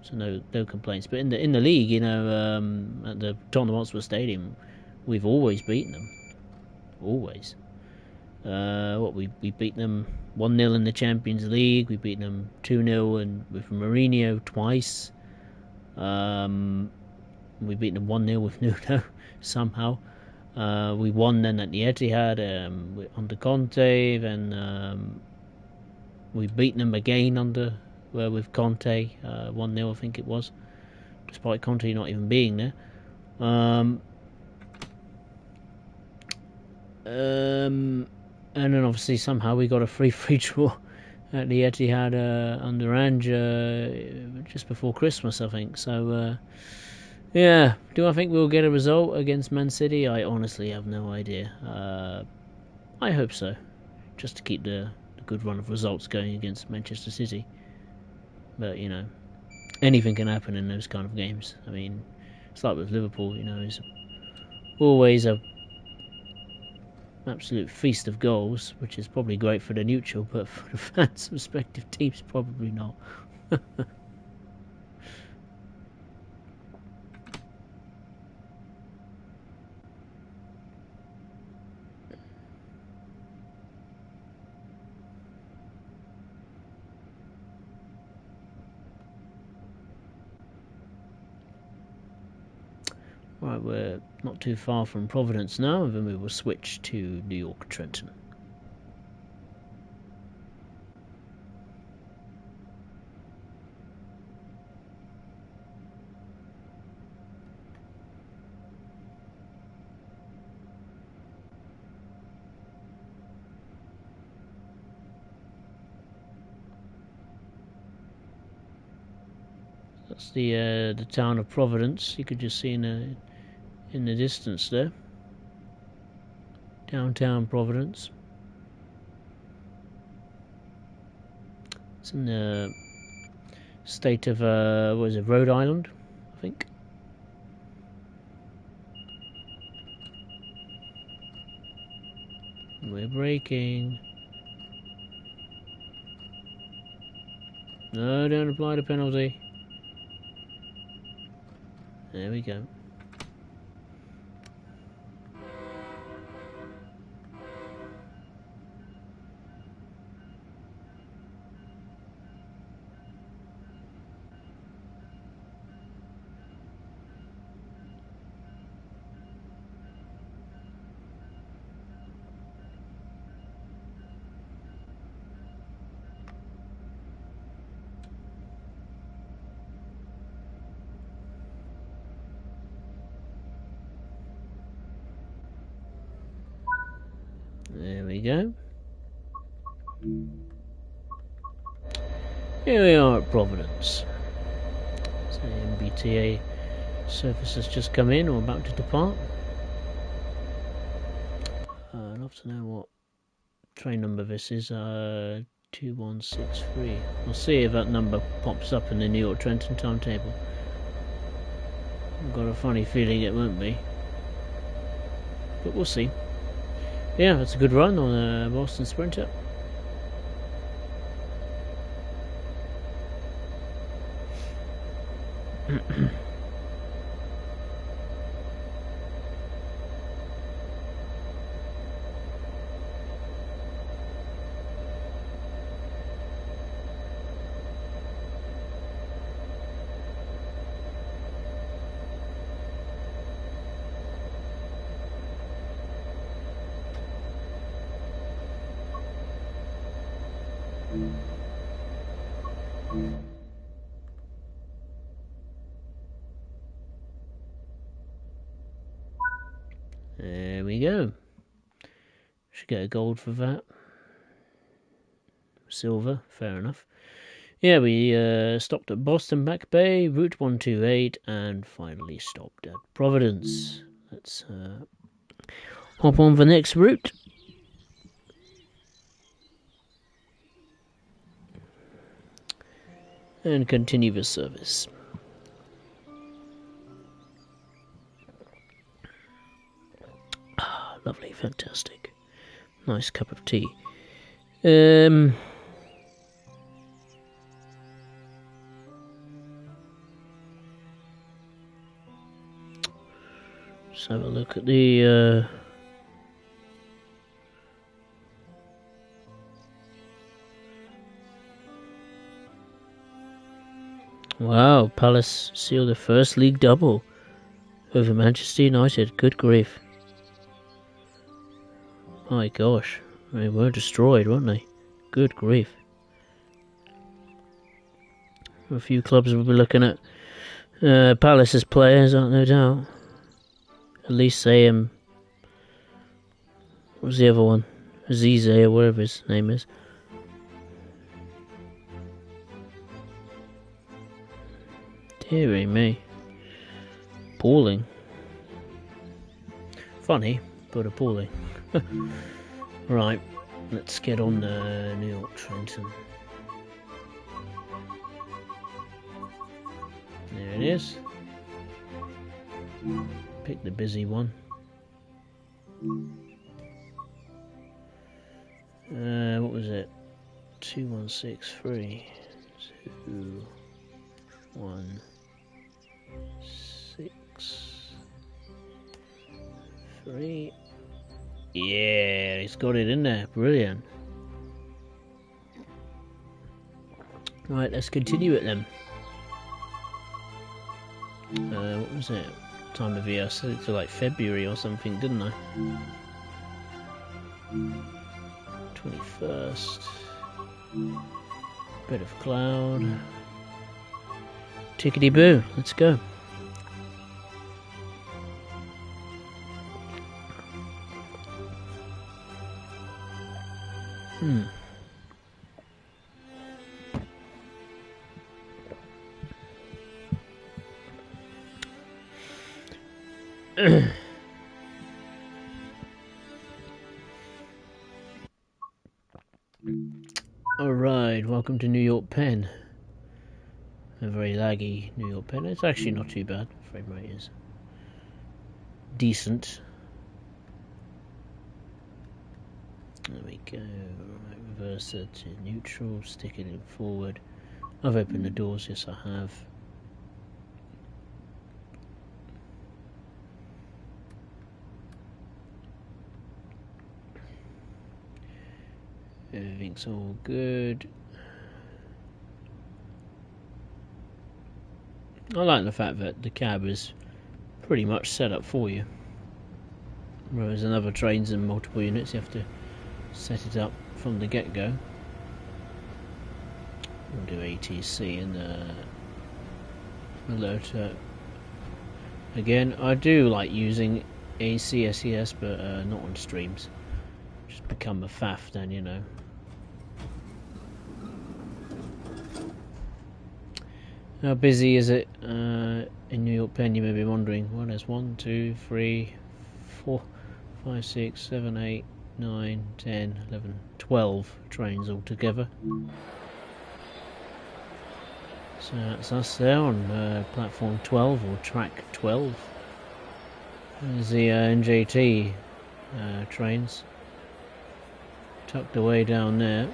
so no complaints. But in the league, you know, at the Tottenham Hotspur Stadium, we've always beaten them. Always. We beat them 1-0 in the Champions League. We beat them 2-0 and with Mourinho twice. We beat them 1-0 with Nuno somehow. We won then at the Etihad under Conte. Then we beat them again under with Conte 1-0, I think it was, despite Conte not even being there. And then obviously somehow we got a free draw at the Etihad under Ange just before Christmas, I think. So yeah, do I think we'll get a result against Man City? I honestly have no idea. I hope so, just to keep the good run of results going against Manchester City. But you know, anything can happen in those kind of games. I mean, it's like with Liverpool. You know, it's always a absolute feast of goals, which is probably great for the neutral, but for the fans' respective teams, probably not. Right, we're not too far from Providence now, and then we will switch to New York Trenton. That's the town of Providence. You could just see in the distance there. Downtown Providence. It's in the state of what is it, Rhode Island, I think. We're braking. No, don't apply the penalty. There we go. go. Here we are at Providence. So the MBTA service has just come in or about to depart. I'd love to know what train number this is. 2163. We'll see if that number pops up in the New York Trenton timetable. I've got a funny feeling it won't be, but we'll see. Yeah, that's a good run on a Boston Sprinter. There we go. Should get a gold for that. Silver, fair enough. Yeah, we stopped at Boston Back Bay, Route 128, and finally stopped at Providence. Let's hop on the next route. And continue the service. Ah, lovely, fantastic. Nice cup of tea. Let's have a look at the wow, Palace sealed the first league double over Manchester United. Good grief. My gosh. They were destroyed, weren't they? Good grief. A few clubs will be looking at Palace's players, aren't no doubt. At least they, what was the other one? Azize or whatever his name is. Deary me. Appalling. Funny, but appalling. Right, let's get on New York Trenton. There it is. Pick the busy one. What was it? 2163. 216. Yeah, he's got it in there. Brilliant. Right, let's continue it then. What was it? Time of year? I said it to like February or something, didn't I? 21st. Bit of cloud. Tickety boo. Let's go. Alright, welcome to New York Penn. A very laggy New York Penn. It's actually not too bad. Frame rate is decent. There we go. Right, reverse it to neutral, stick it in forward. I've opened the doors, yes I have. Everything's all good. I like the fact that the cab is pretty much set up for you. Whereas in other trains and multiple units you have to set it up from the get-go. We'll do ATC and alert. Again, I do like using ACSES, but not on streams. just become a faff then, you know. How busy is it in New York Penn, you may be wondering? Well, there's 1, 2, 3, 4, 5, 6, 7, 8, 9, 10, 11, 12 trains altogether. So that's us there on platform 12 or track 12. There's the NJT trains tucked away down there.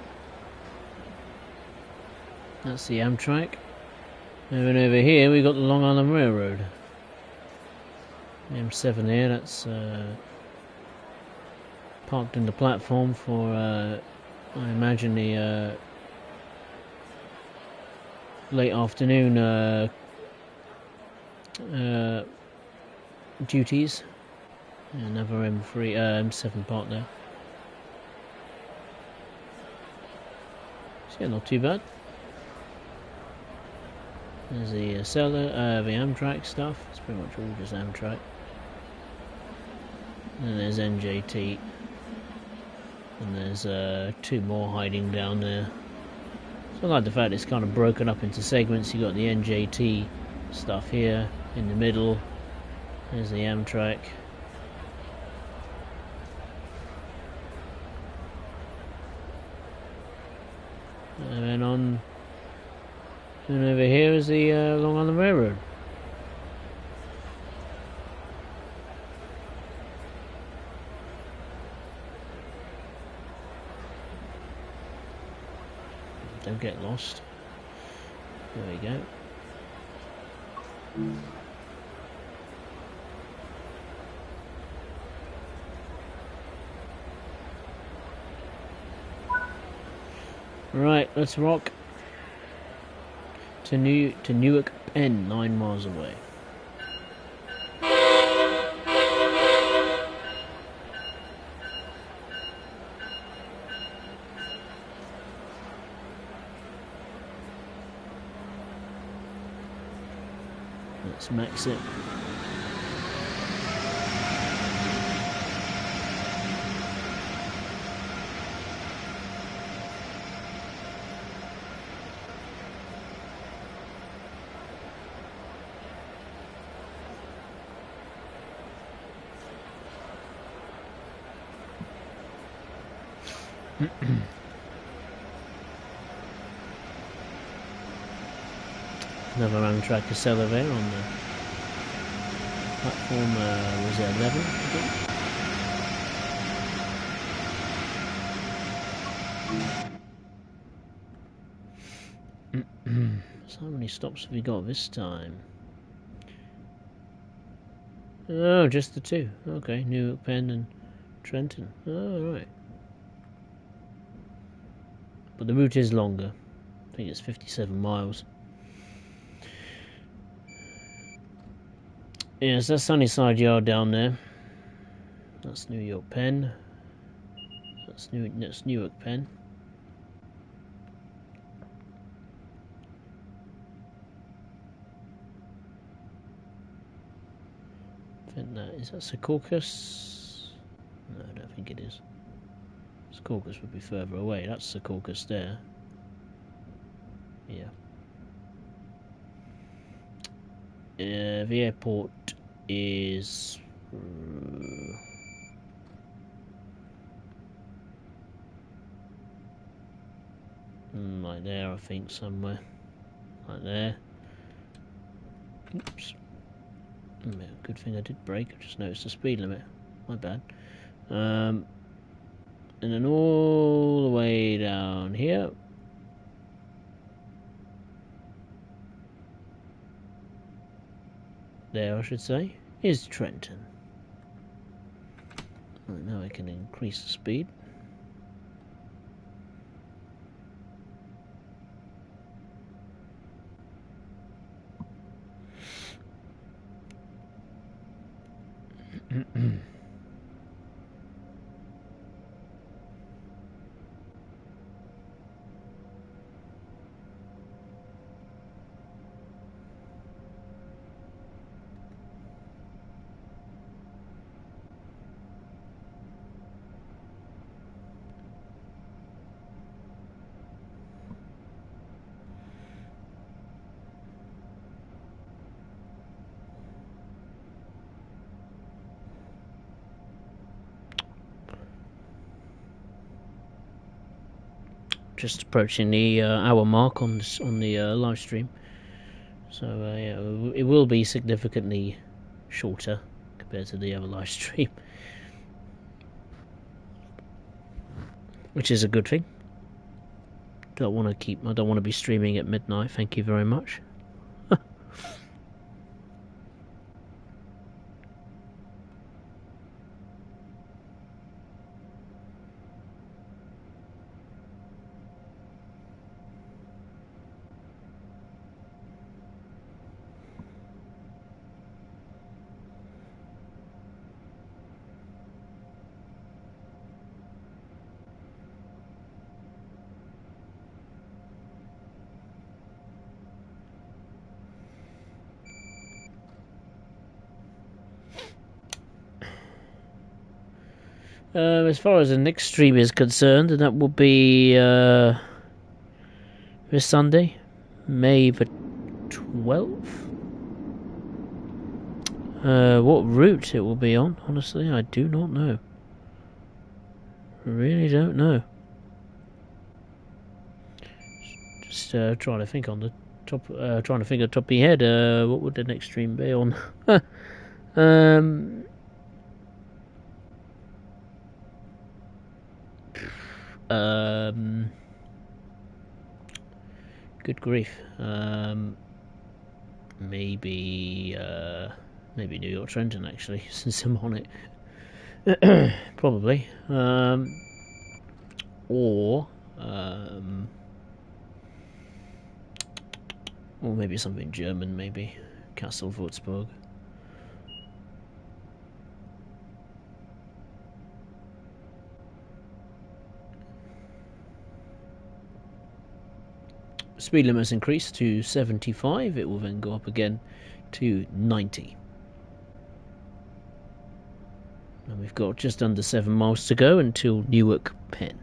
That's the Amtrak. And then over here we got the Long Island Railroad. The M7 here, that's parked in the platform for I imagine the late afternoon duties. Another M7 parked there. So yeah, not too bad. There's the Acela, the Amtrak stuff. It's pretty much all just Amtrak. And there's NJT. And there's 2 more hiding down there. So I like the fact it's kind of broken up into segments. You got the NJT stuff here in the middle. There's the Amtrak. And then and over here is the Long Island Railroad. Don't get lost. There we go. Right, let's rock to Newark Penn, 9 miles away. Let's max it. Another Amtrak Acela there on the platform, was it 11, I think? So how many stops have we got this time? Oh, just the 2. Okay, Newark Penn and Trenton. Oh, right. But the route is longer. I think it's 57 miles. Yes, that's Sunnyside Yard down there. That's New York Penn. That's Newark Penn. I think is that Secaucus? No, I don't think it is. Secaucus would be further away. That's Secaucus there. Yeah. The airport is like there, I think, somewhere like there. Oops. Good thing I did brake. I just noticed the speed limit. My bad. And then all the way down here. There, I should say, is Trenton. Right, now I can increase the speed. just approaching the hour mark on the live stream. So yeah, it will be significantly shorter compared to the other live stream, which is a good thing. I don't want to be streaming at midnight. Thank you very much. As far as the next stream is concerned, and that will be this Sunday, May the 12th. What route it will be on, honestly, I do not know. Really don't know. Just trying to think on the top. Trying to think on the top of my head. What would the next stream be on? Good grief. Maybe New York Trenton, actually, since I'm on it. Probably. Or maybe something German, maybe Castle Würzburg. Speed limit has increased to 75. It will then go up again to 90. And we've got just under 7 miles to go until Newark Penn.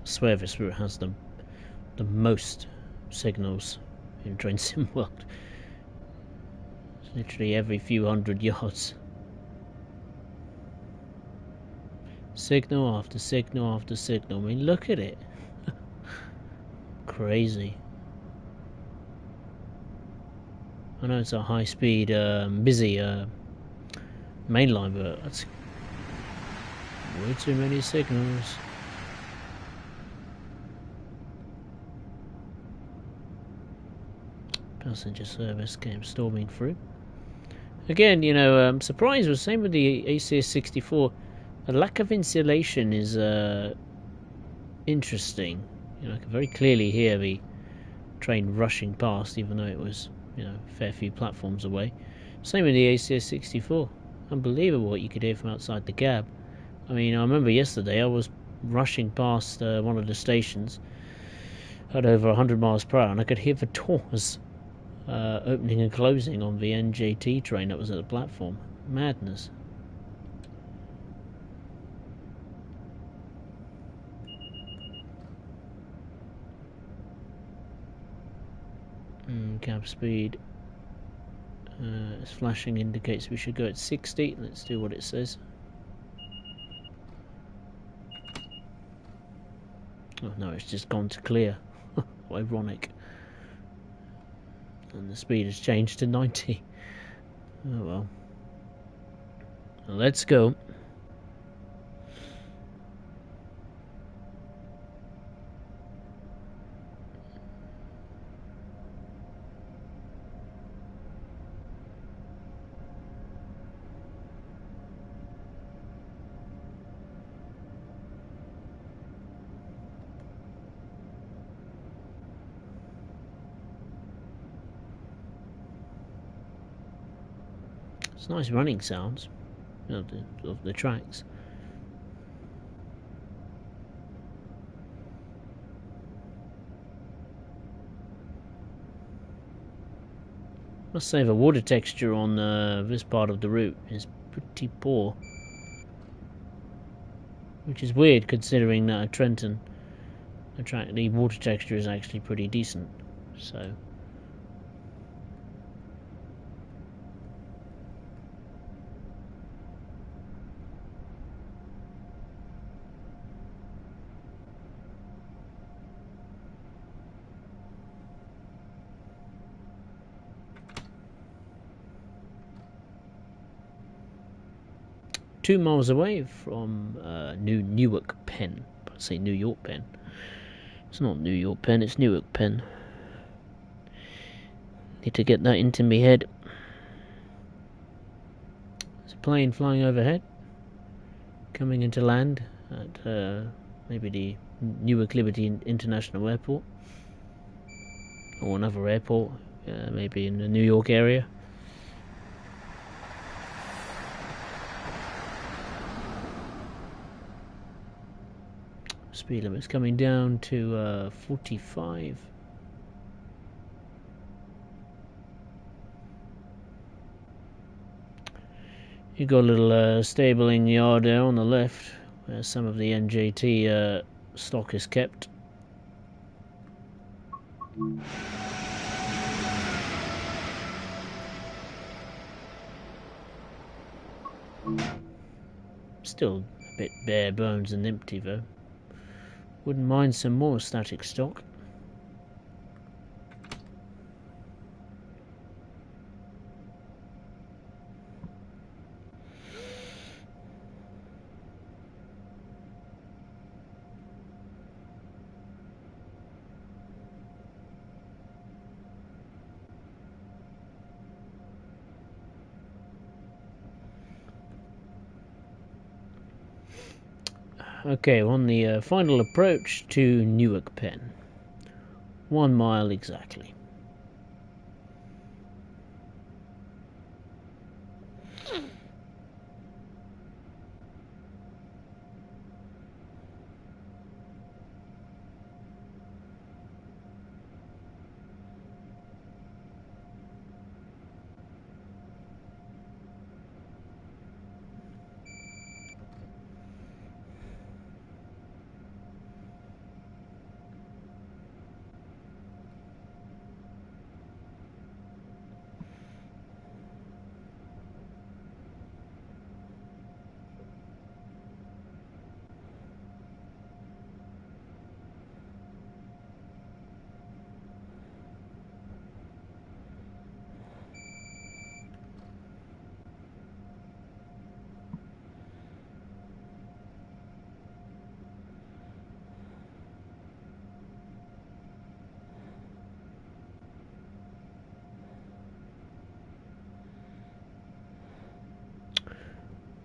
I swear this route has the most signals in Train Sim World. It's literally every few hundred yards. Signal after signal after signal. I mean, look at it. Crazy. I know it's a high-speed, busy mainline, but that's way too many signals. Passenger service came storming through. Again, you know, surprise was same with the ACS 64. The lack of insulation is interesting. You know, I can very clearly hear the train rushing past, even though it was, you know, a fair few platforms away. Same with the ACS 64. Unbelievable what you could hear from outside the cab. I mean, I remember yesterday I was rushing past one of the stations at over 100 miles per hour, and I could hear the doors opening and closing on the NJT train that was at the platform. Madness. Cab speed. It's flashing indicates we should go at 60. Let's do what it says. Oh no, it's just gone to clear. Ironic. And the speed has changed to 90. Oh well. Let's go. It's nice running sounds of the tracks. Must say the water texture on this part of the route is pretty poor, which is weird considering that at Trenton the water texture is actually pretty decent. So two miles away from Newark Penn. I say New York Penn. It's not New York Penn, it's Newark Penn. Need to get that into me head. There's a plane flying overhead, coming into land at maybe the Newark Liberty International Airport, or another airport, maybe in the New York area. Speed limit's coming down to 45. You got a little stabling yard there on the left, where some of the NJT stock is kept. Still a bit bare bones and empty though. Wouldn't mind some more static stock. Okay, on the final approach to Newark Penn. 1 mile exactly.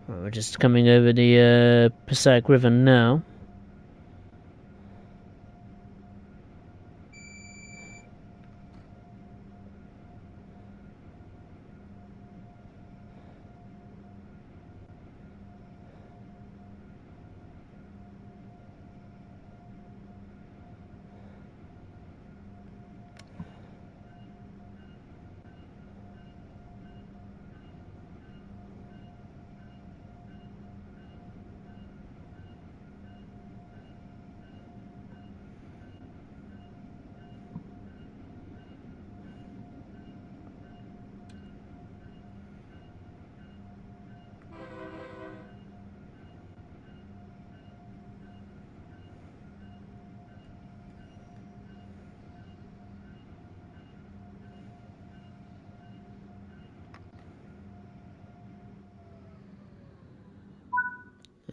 We're just coming over the Passaic River now.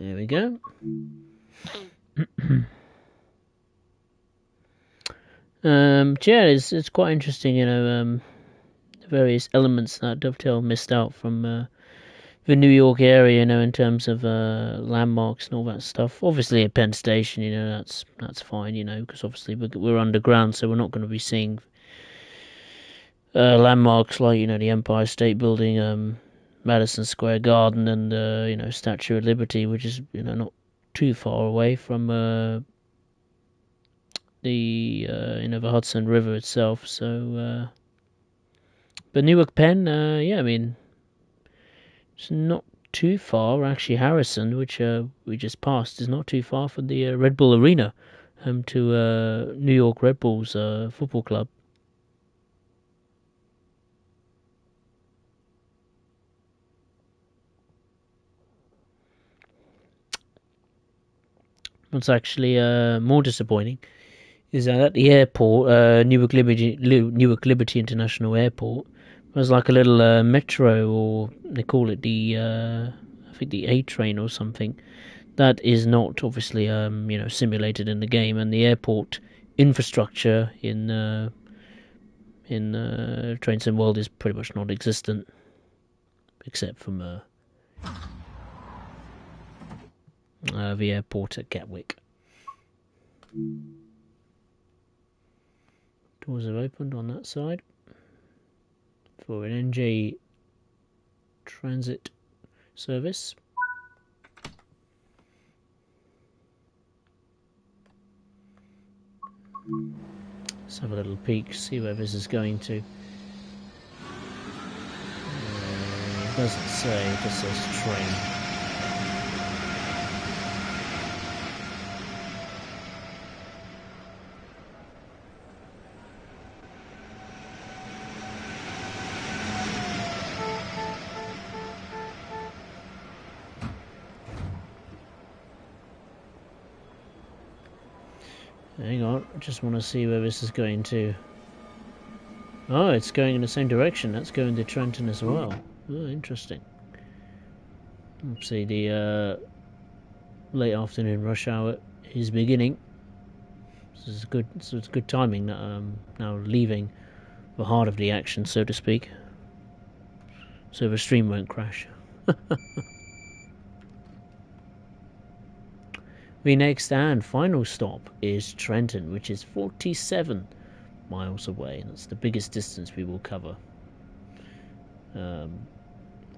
There we go. Yeah, it's quite interesting, the various elements that Dovetail missed out from the New York area, in terms of landmarks and all that stuff. Obviously, at Penn Station, that's fine, because obviously we're underground, so we're not going to be seeing landmarks like the Empire State Building, Madison Square Garden and Statue of Liberty, which is not too far away from the Hudson River itself. So, but Newark Penn, yeah, I mean, it's not too far. Actually, Harrison, which we just passed, is not too far from the Red Bull Arena, home to New York Red Bulls football club. What's actually more disappointing is that at the airport, Newark Liberty International Airport, there's like a little metro, or they call it I think the A train or something. That is not obviously simulated in the game, and the airport infrastructure in Train Sim World is pretty much non-existent, except from the airport at Gatwick. Doors have opened on that side for an NJ transit service. Let's have a little peek, see where this is going to. It doesn't say, it just says train. Hang on, I just want to see where this is going to. Oh, it's going in the same direction. That's going to Trenton as well. Oh, interesting. Let's see, the late afternoon rush hour is beginning. This is good. So it's good timing that I'm now leaving the heart of the action, so to speak, so the stream won't crash. The next and final stop is Trenton, which is 47 miles away. That's the biggest distance we will cover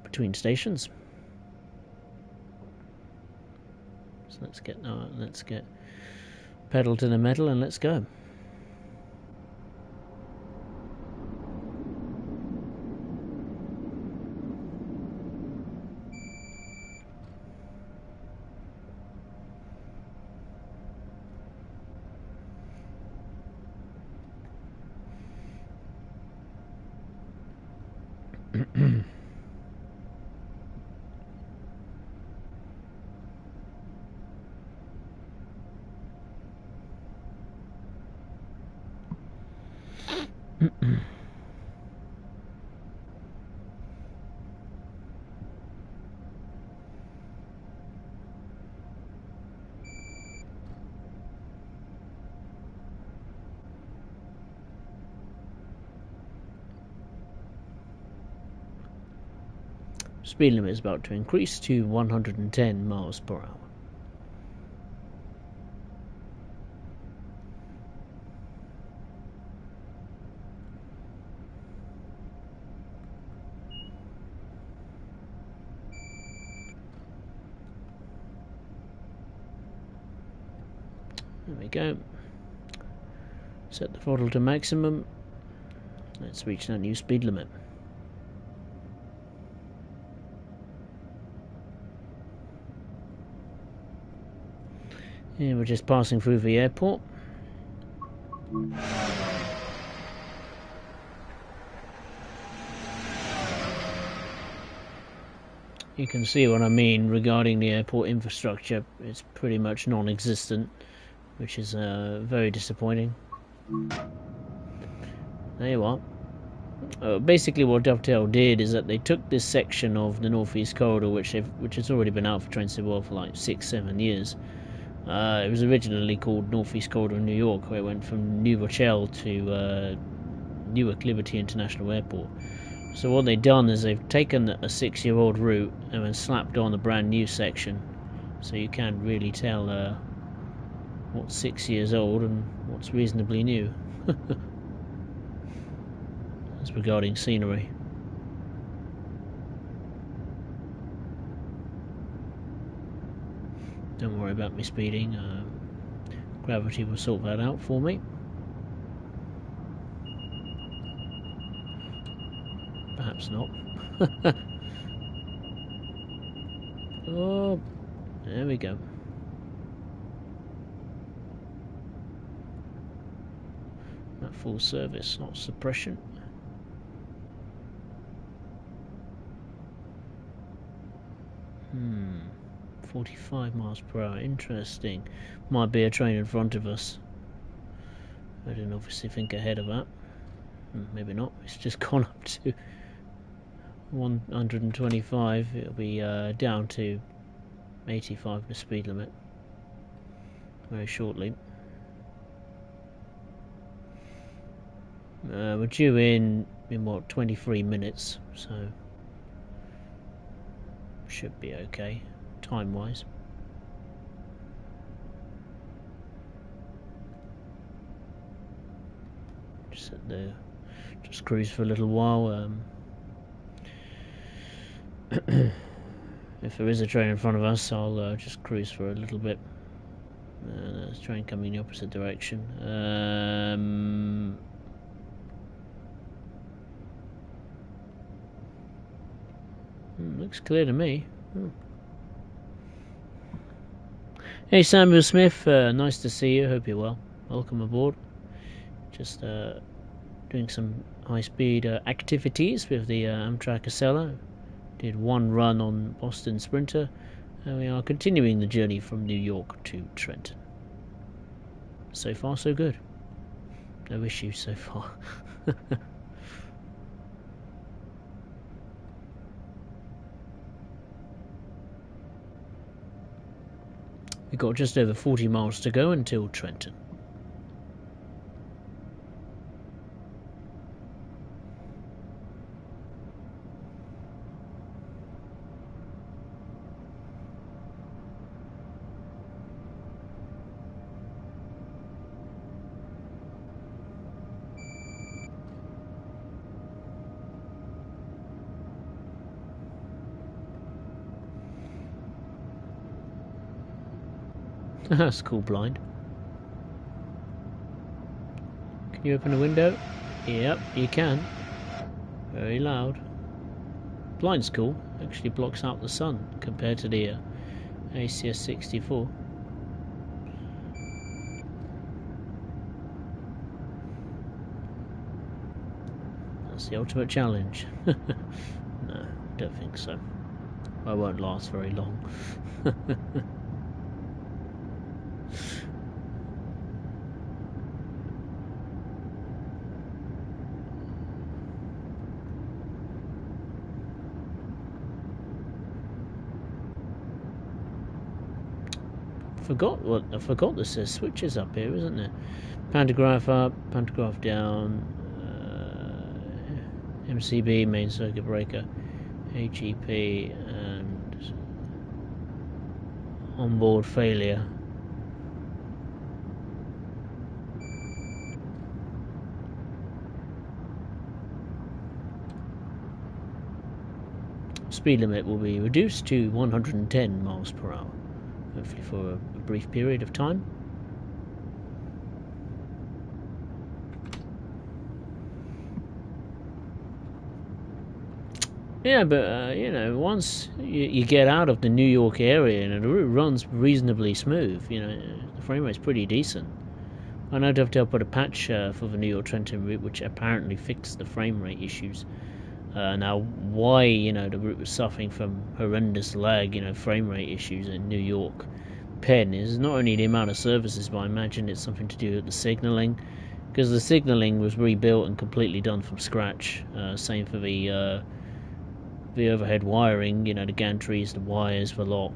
between stations. So let's get pedal to the metal and let's go. Speed limit is about to increase to 110 miles per hour. There we go. Set the throttle to maximum. Let's reach that new speed limit. Yeah, we're just passing through the airport. You can see what I mean regarding the airport infrastructure. It's pretty much non-existent, which is very disappointing. There you are. Basically what Dovetail did is that they took this section of the Northeast Corridor, which has already been out for Train Sim World for like 6-7 years. It was originally called Northeast Corridor in New York, where it went from New Rochelle to Newark Liberty International Airport. So what they've done is they've taken a 6-year-old route and then slapped on a brand new section, so you can't really tell what's 6 years old and what's reasonably new. As regarding scenery. don't worry about me speeding. Gravity will sort that out for me. Perhaps not. Oh, there we go. At full service, not suppression. Hmm. 45 miles per hour. Interesting. Might be a train in front of us. I didn't obviously think ahead of that. Maybe not. It's just gone up to 125. It'll be down to 85 the speed limit very shortly. We're due in what, 23 minutes, so should be okay time wise. Just sit there, just cruise for a little while. If there is a train in front of us, I'll just cruise for a little bit. There's a train coming in the opposite direction. Looks clear to me. Hey Samuel Smith, nice to see you. Hope you're well. Welcome aboard. Just doing some high-speed activities with the Amtrak Acela. Did one run on Boston Sprinter, and we are continuing the journey from New York to Trenton. So far, so good. No issues so far. We've got just over 40 miles to go until Trenton. That's cool, blind. Can you open the window? Yep, you can. Very loud. Blind's cool. Actually blocks out the sun compared to the ACS 64. That's the ultimate challenge. No, don't think so. I won't last very long. I forgot this says switches up here, isn't there? Pantograph up, pantograph down, MCB, main circuit breaker, HEP, and onboard failure. Speed limit will be reduced to 110 miles per hour, hopefully for a brief period of time. Yeah, but you know, once you get out of the New York area, the route runs reasonably smooth. The frame rate's pretty decent. I know Dovetail put a patch for the New York Trenton route, which apparently fixed the frame rate issues. Now, why the route was suffering from horrendous lag, frame rate issues in New York Penn is not only the amount of services, but I imagine it's something to do with the signalling, because the signalling was rebuilt and completely done from scratch. Same for the overhead wiring, the gantries, the wires, the lot.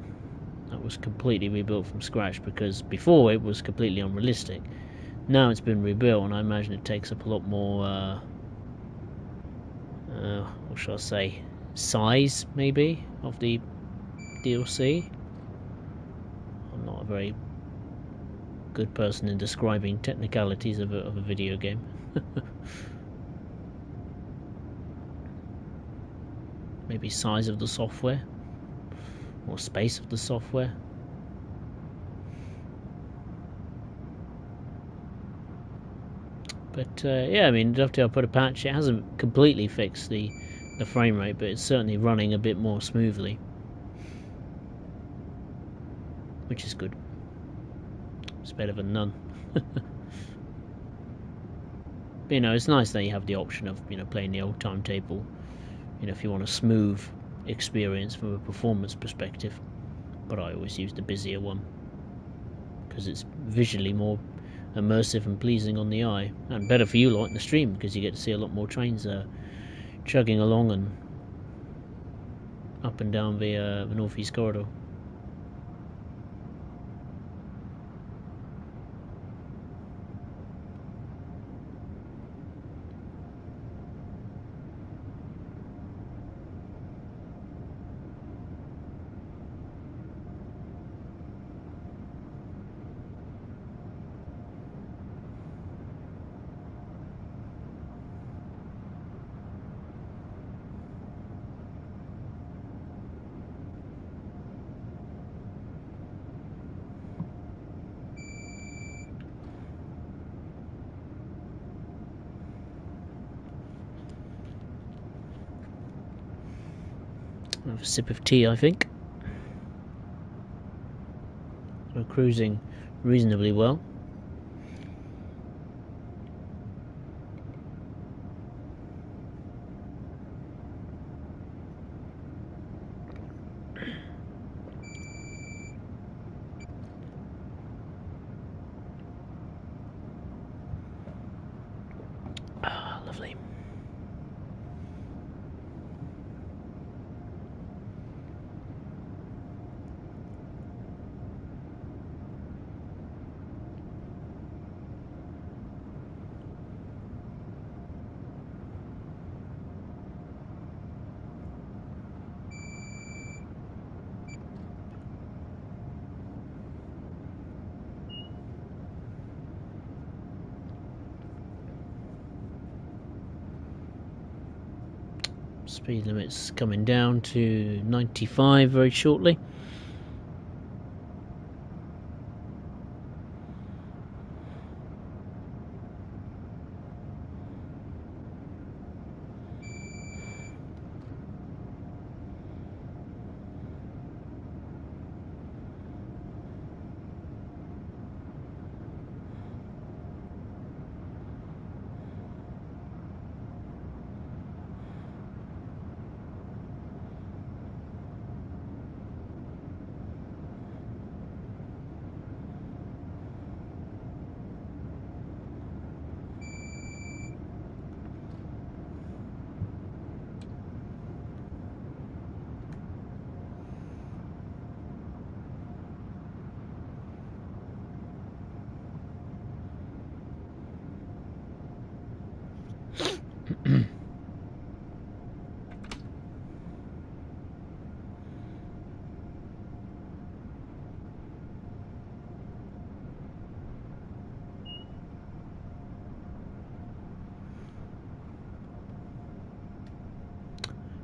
That was completely rebuilt from scratch, because before it was completely unrealistic. Now it's been rebuilt, and I imagine it takes up a lot more, what shall I say, size, maybe, of the DLC. I'm not a very good person in describing technicalities of a video game. Maybe size of the software, or space of the software. But yeah, I mean, after I put a patch, it hasn't completely fixed the frame rate, but it's certainly running a bit more smoothly, which is good. It's better than none. But, you know, it's nice that you have the option of, you know, playing the old timetable, you know, if you want a smooth experience from a performance perspective. But I always use the busier one because it's visually more immersive and pleasing on the eye, and better for you lot in the stream because you get to see a lot more trains chugging along and up and down the northeast corridor. Have a sip of tea, I think. We're cruising reasonably well. Ah, lovely. Speed limit's coming down to 95 very shortly.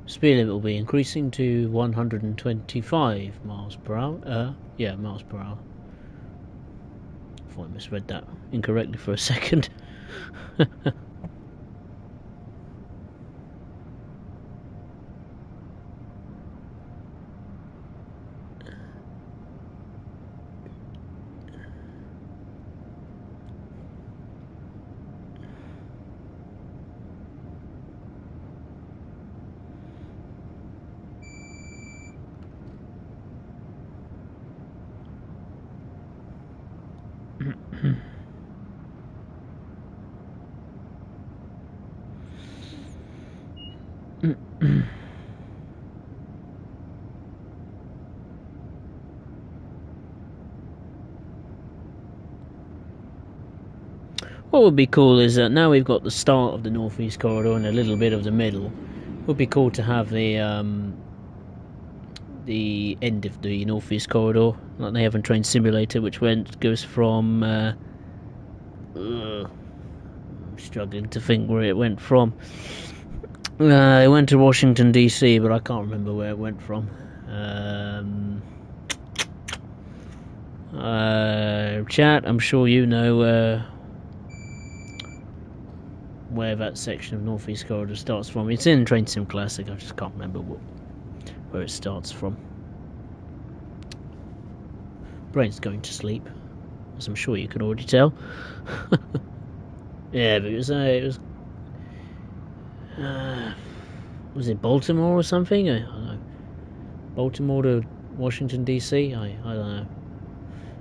Speed limit will be increasing to 125 miles per hour. Yeah, miles per hour. I thought I misread that incorrectly for a second. What would be cool is that now we've got the start of the northeast corridor and a little bit of the middle. It would be cool to have the end of the northeast corridor, like they have in Train Simulator, which goes from. I'm struggling to think where it went from. It went to Washington DC, but I can't remember where it went from. Chat, I'm sure you know. where that section of Northeast Corridor starts from. It's in Train Sim Classic, I just can't remember where it starts from. Brain's going to sleep, as I'm sure you can already tell. Yeah, but it was it Baltimore or something? I don't know. Baltimore to Washington DC? I don't know.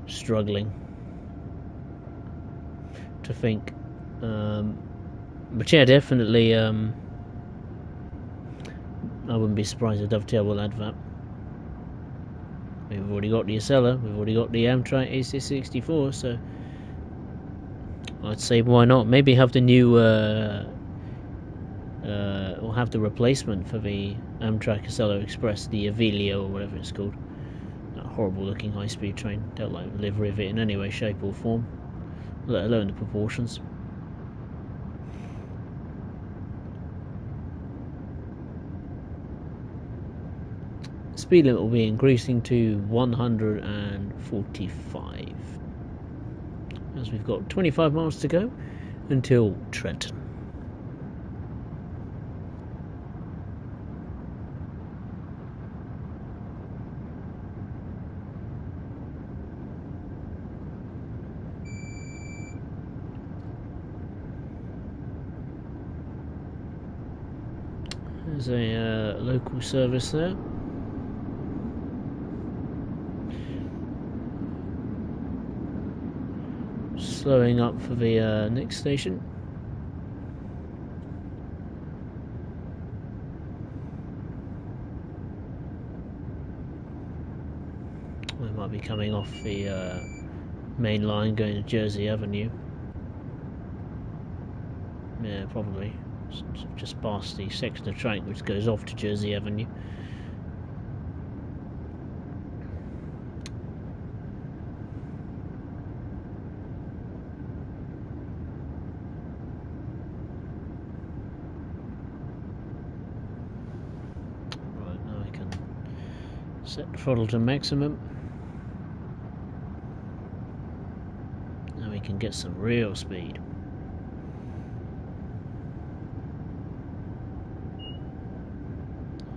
Struggling to think. But yeah, definitely I wouldn't be surprised if Dovetail will add that. We've already got the Acela, we've already got the Amtrak AC64, so I'd say why not? Maybe have the new or have the replacement for the Amtrak Acela Express, the Avelio or whatever it's called. That horrible looking high-speed train. Don't like the livery of it in any way, shape or form, let alone the proportions. Speed limit will be increasing to 145 as we've got 25 miles to go until Trenton. There's a local service there. Slowing up for the next station. We might be coming off the main line going to Jersey Avenue. Yeah, probably. Just past the section of track which goes off to Jersey Avenue. Set the throttle to maximum. Now we can get some real speed.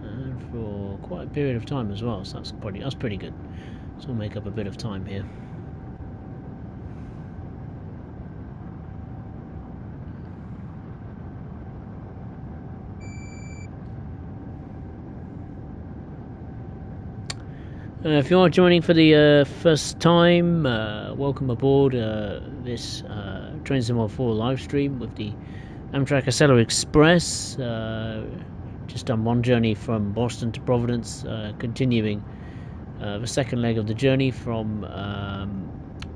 And for quite a period of time as well, so that's pretty good. So we'll make up a bit of time here. If you are joining for the first time, welcome aboard this Train Sim World 4 live stream with the Amtrak Acela Express. Just done one journey from Boston to Providence, continuing the second leg of the journey from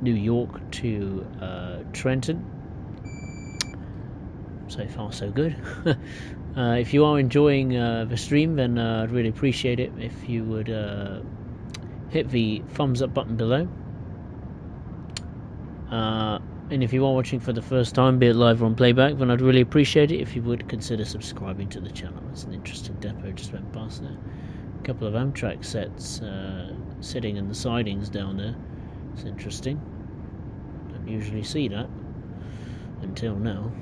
New York to Trenton. So far so good. If you are enjoying the stream, then I'd really appreciate it if you would hit the thumbs up button below, and if you are watching for the first time, be it live or on playback, then I'd really appreciate it if you would consider subscribing to the channel. It's an interesting depot just went past there. A couple of Amtrak sets sitting in the sidings down there. It's interesting. Don't usually see that until now.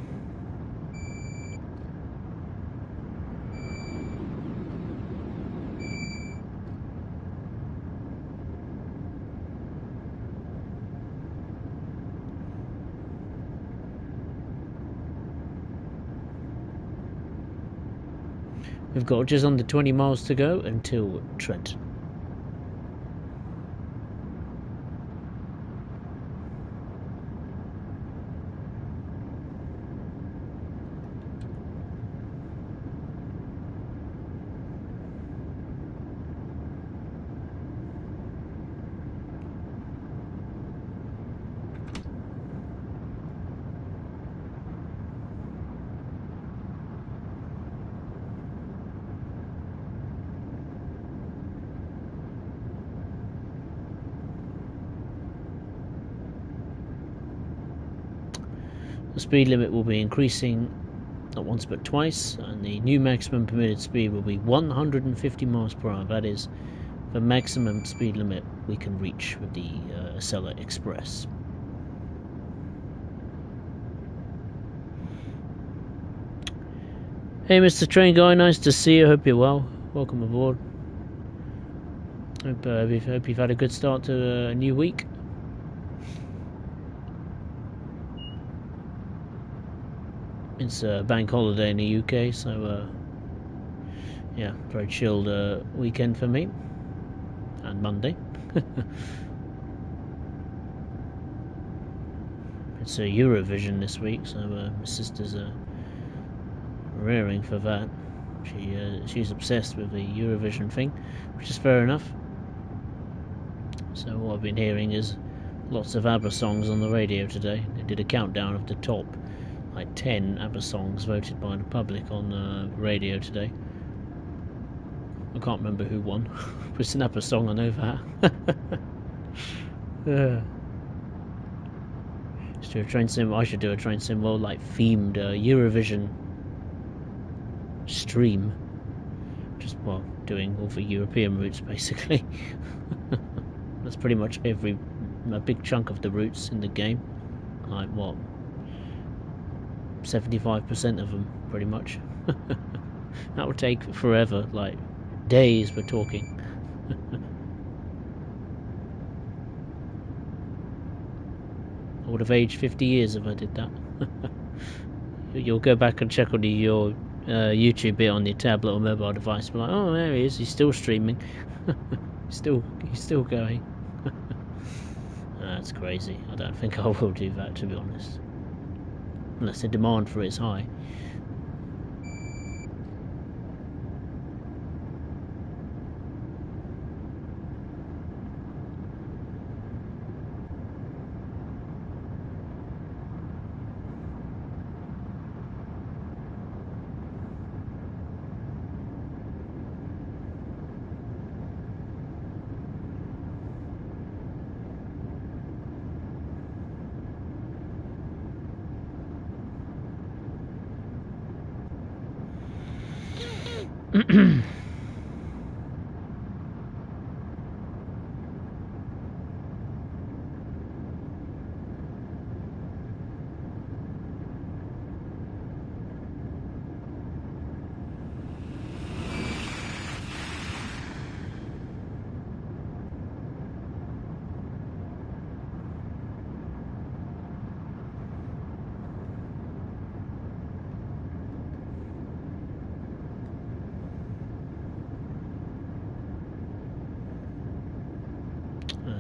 We've got just under 20 miles to go until Trenton. The speed limit will be increasing not once but twice, and the new maximum permitted speed will be 150 miles per hour. That is the maximum speed limit we can reach with the Acela Express. Hey, Mr. Train Guy, nice to see you. Hope you're well. Welcome aboard. Hope you've had a good start to a new week. It's a bank holiday in the UK, so yeah, very chilled weekend for me. And Monday. It's a Eurovision this week, so my sister's raring for that. She's obsessed with the Eurovision thing, which is fair enough. So what I've been hearing is lots of ABBA songs on the radio today. They did a countdown of the top, like 10 ABBA songs voted by the public on the radio today. I can't remember who won. It's an ABBA song, I know that. Let's do a train sim. I should do a train sim world like themed Eurovision stream. Just doing all the European routes basically. That's pretty much a big chunk of the routes in the game. Like what? 75% of them, pretty much. That would take forever, like days we're talking. I would have aged 50 years if I did that. You'll go back and check on your YouTube bit on your tablet or mobile device, be like, oh, there he is, he's still streaming. he's still going. That's crazy. I don't think I will do that, to be honest. Unless the demand for it is high.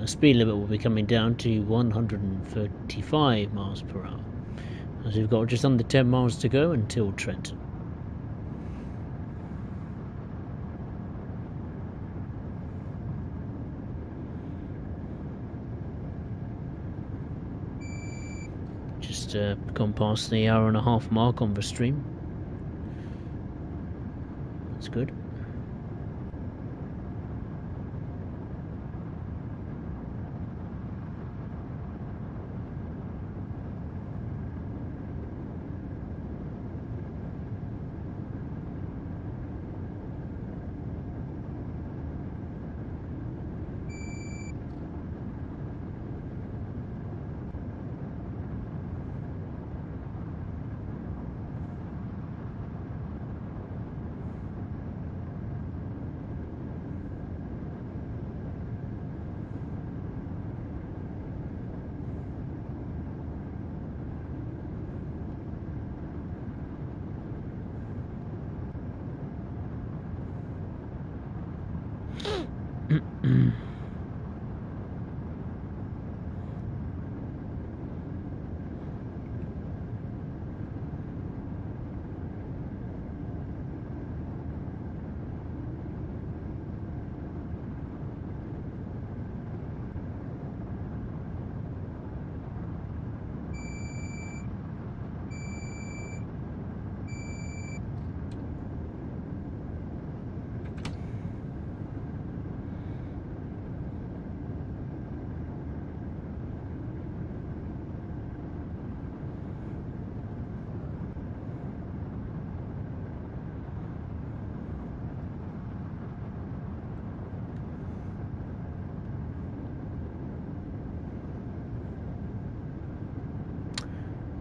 Speed limit will be coming down to 135 miles per hour, as we've got just under 10 miles to go until Trenton. Just gone past the hour-and-a-half mark on the stream. That's good.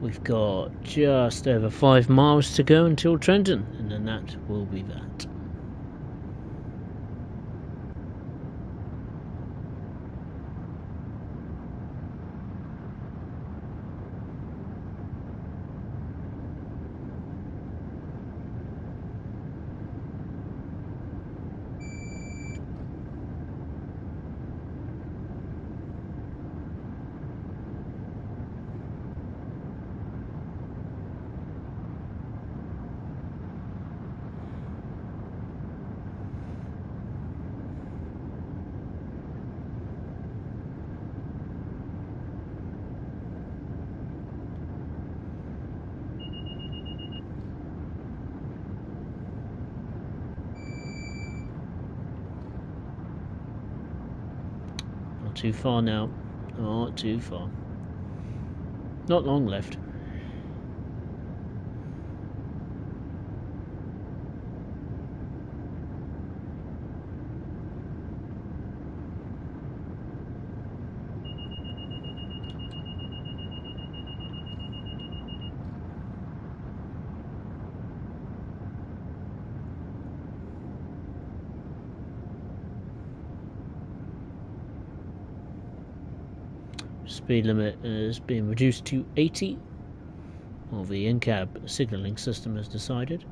We've got just over 5 miles to go until Trenton, and then that will be that. Not too far now. Not too far. Not long left. Speed limit is being reduced to 80. Well, the in-cab signalling system has decided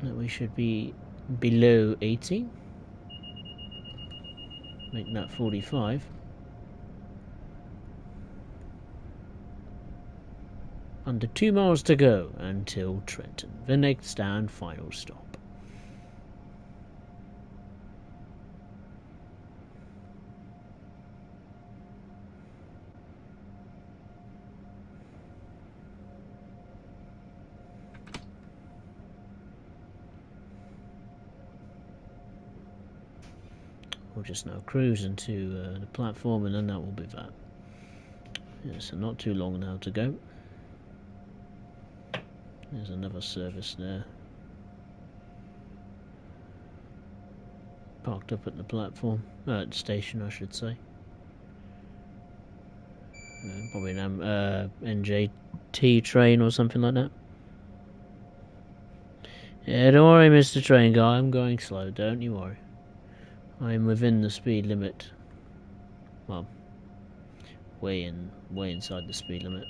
that we should be below 80. Make that 45. Under 2 miles to go until Trenton, the next and final stop. We'll just now cruise into the platform, and then that will be that. Yeah, so not too long now to go. There's another service there. Parked up at the platform, at the station I should say. Probably an NJT train or something like that. Yeah, don't worry Mr. Train Guy, I'm going slow, don't you worry. I am within the speed limit. Well, way inside the speed limit.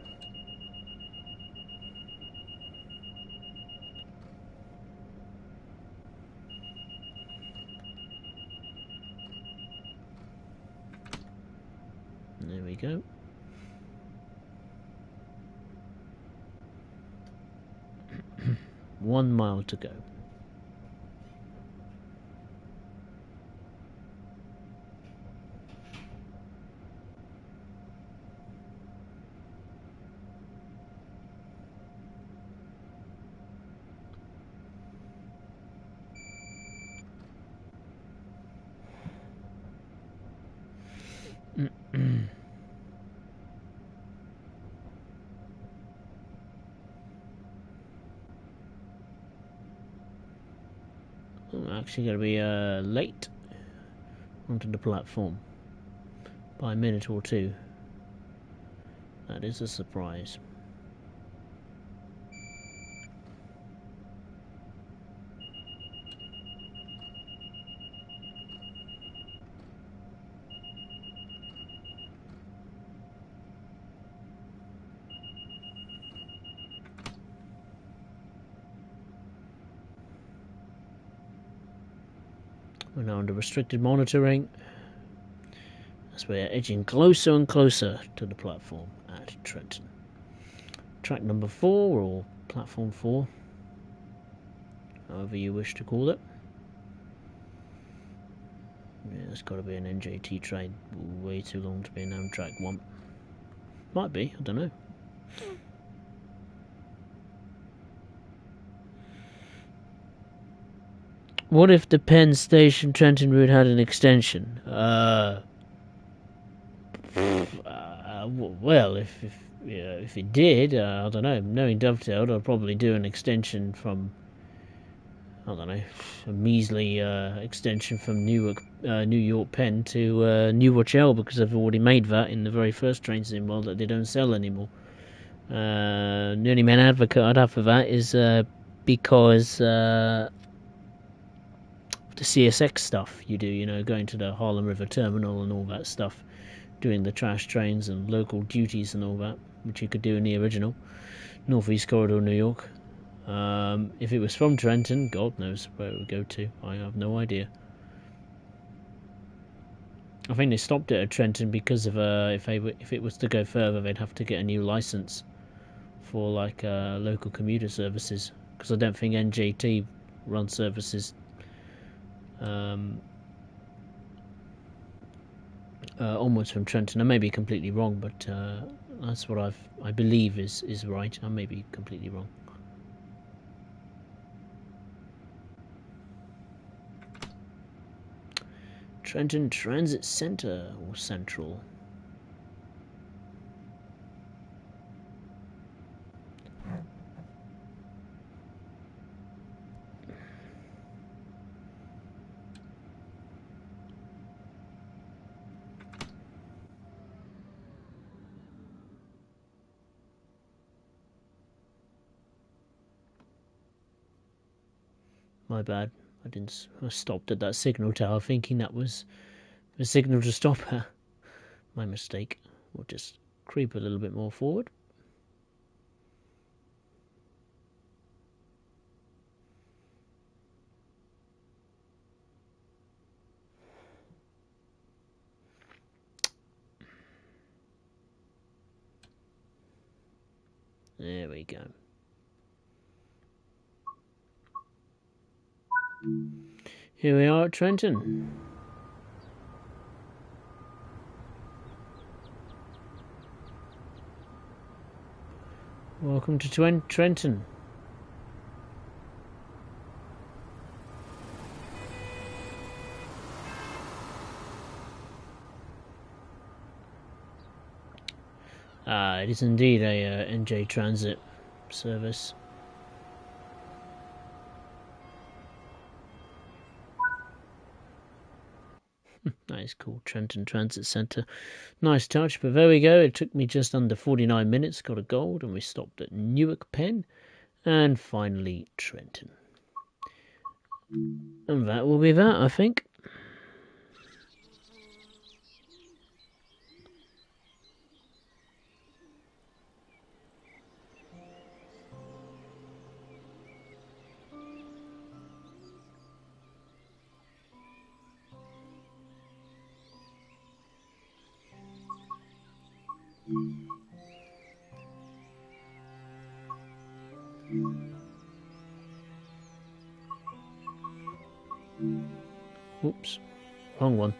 And there we go. One mile to go. I'm actually going to be late onto the platform by a minute or two. That is a surprise. We're now under restricted monitoring as we're edging closer and closer to the platform at Trenton. Track number 4 or platform 4, however you wish to call it. Yeah, it's got to be an NJT train. Way too long to be an Amtrak one. Might be, I don't know. What if the Penn Station Trenton route had an extension? Well, if it did, I don't know. Knowing Dovetailed, I'd probably do an extension from I don't know, a measly extension from New York Penn to New Rochelle, because they've already made that in the very first train sim world that they don't sell anymore. The only main advocate I'd have for that is because the CSX stuff you do, you know, going to the Harlem River Terminal and all that stuff, doing the trash trains and local duties and all that, which you could do in the original Northeast Corridor, New York. If it was from Trenton, God knows where it would go to. I have no idea. I think they stopped it at Trenton because of if it was to go further, they'd have to get a new license for like local commuter services, because I don't think NJT runs services onwards from Trenton. I may be completely wrong, but that's what I believe is right. I may be completely wrong. Trenton Transit Center or Central. My bad. I stopped at that signal tower thinking that was the signal to stop her. My mistake. We'll just creep a little bit more forward. There we go. Here we are at Trenton. Welcome to Trenton. It is indeed a NJ Transit service. That is cool. Trenton Transit Center. Nice touch, but there we go. It took me just under 49 minutes, got a gold, and we stopped at Newark Penn, and finally Trenton. And that will be that, I think. Oops, wrong one.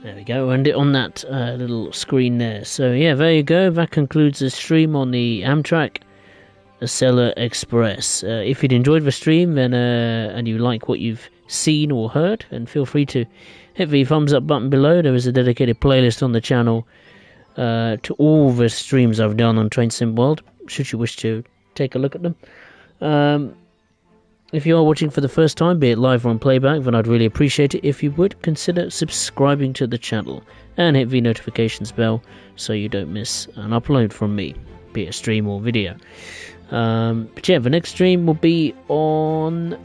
There we go, and it on that little screen there. So yeah, there you go. That concludes the stream on the Amtrak Acela Express. If you'd enjoyed the stream and you like what you've seen or heard, then feel free to hit the thumbs up button below. There is a dedicated playlist on the channel to all the streams I've done on Train Sim World, should you wish to take a look at them. If you are watching for the first time, be it live or on playback, then I'd really appreciate it if you would consider subscribing to the channel and hit the notifications bell so you don't miss an upload from me, be it a stream or video. But yeah, the next stream will be on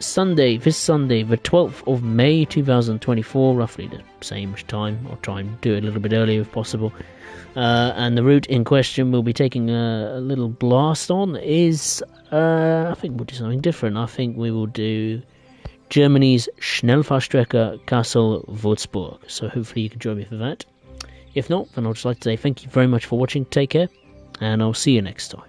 Sunday, this Sunday, the 12th of May 2024, roughly the same time. I'll try and do it a little bit earlier if possible. And the route in question we'll be taking a little blast on is, I think we'll do something different. I think we will do Germany's Schnellfahrstrecke Kassel-Würzburg. So hopefully you can join me for that. If not, then I'd just like to say thank you very much for watching. Take care, and I'll see you next time.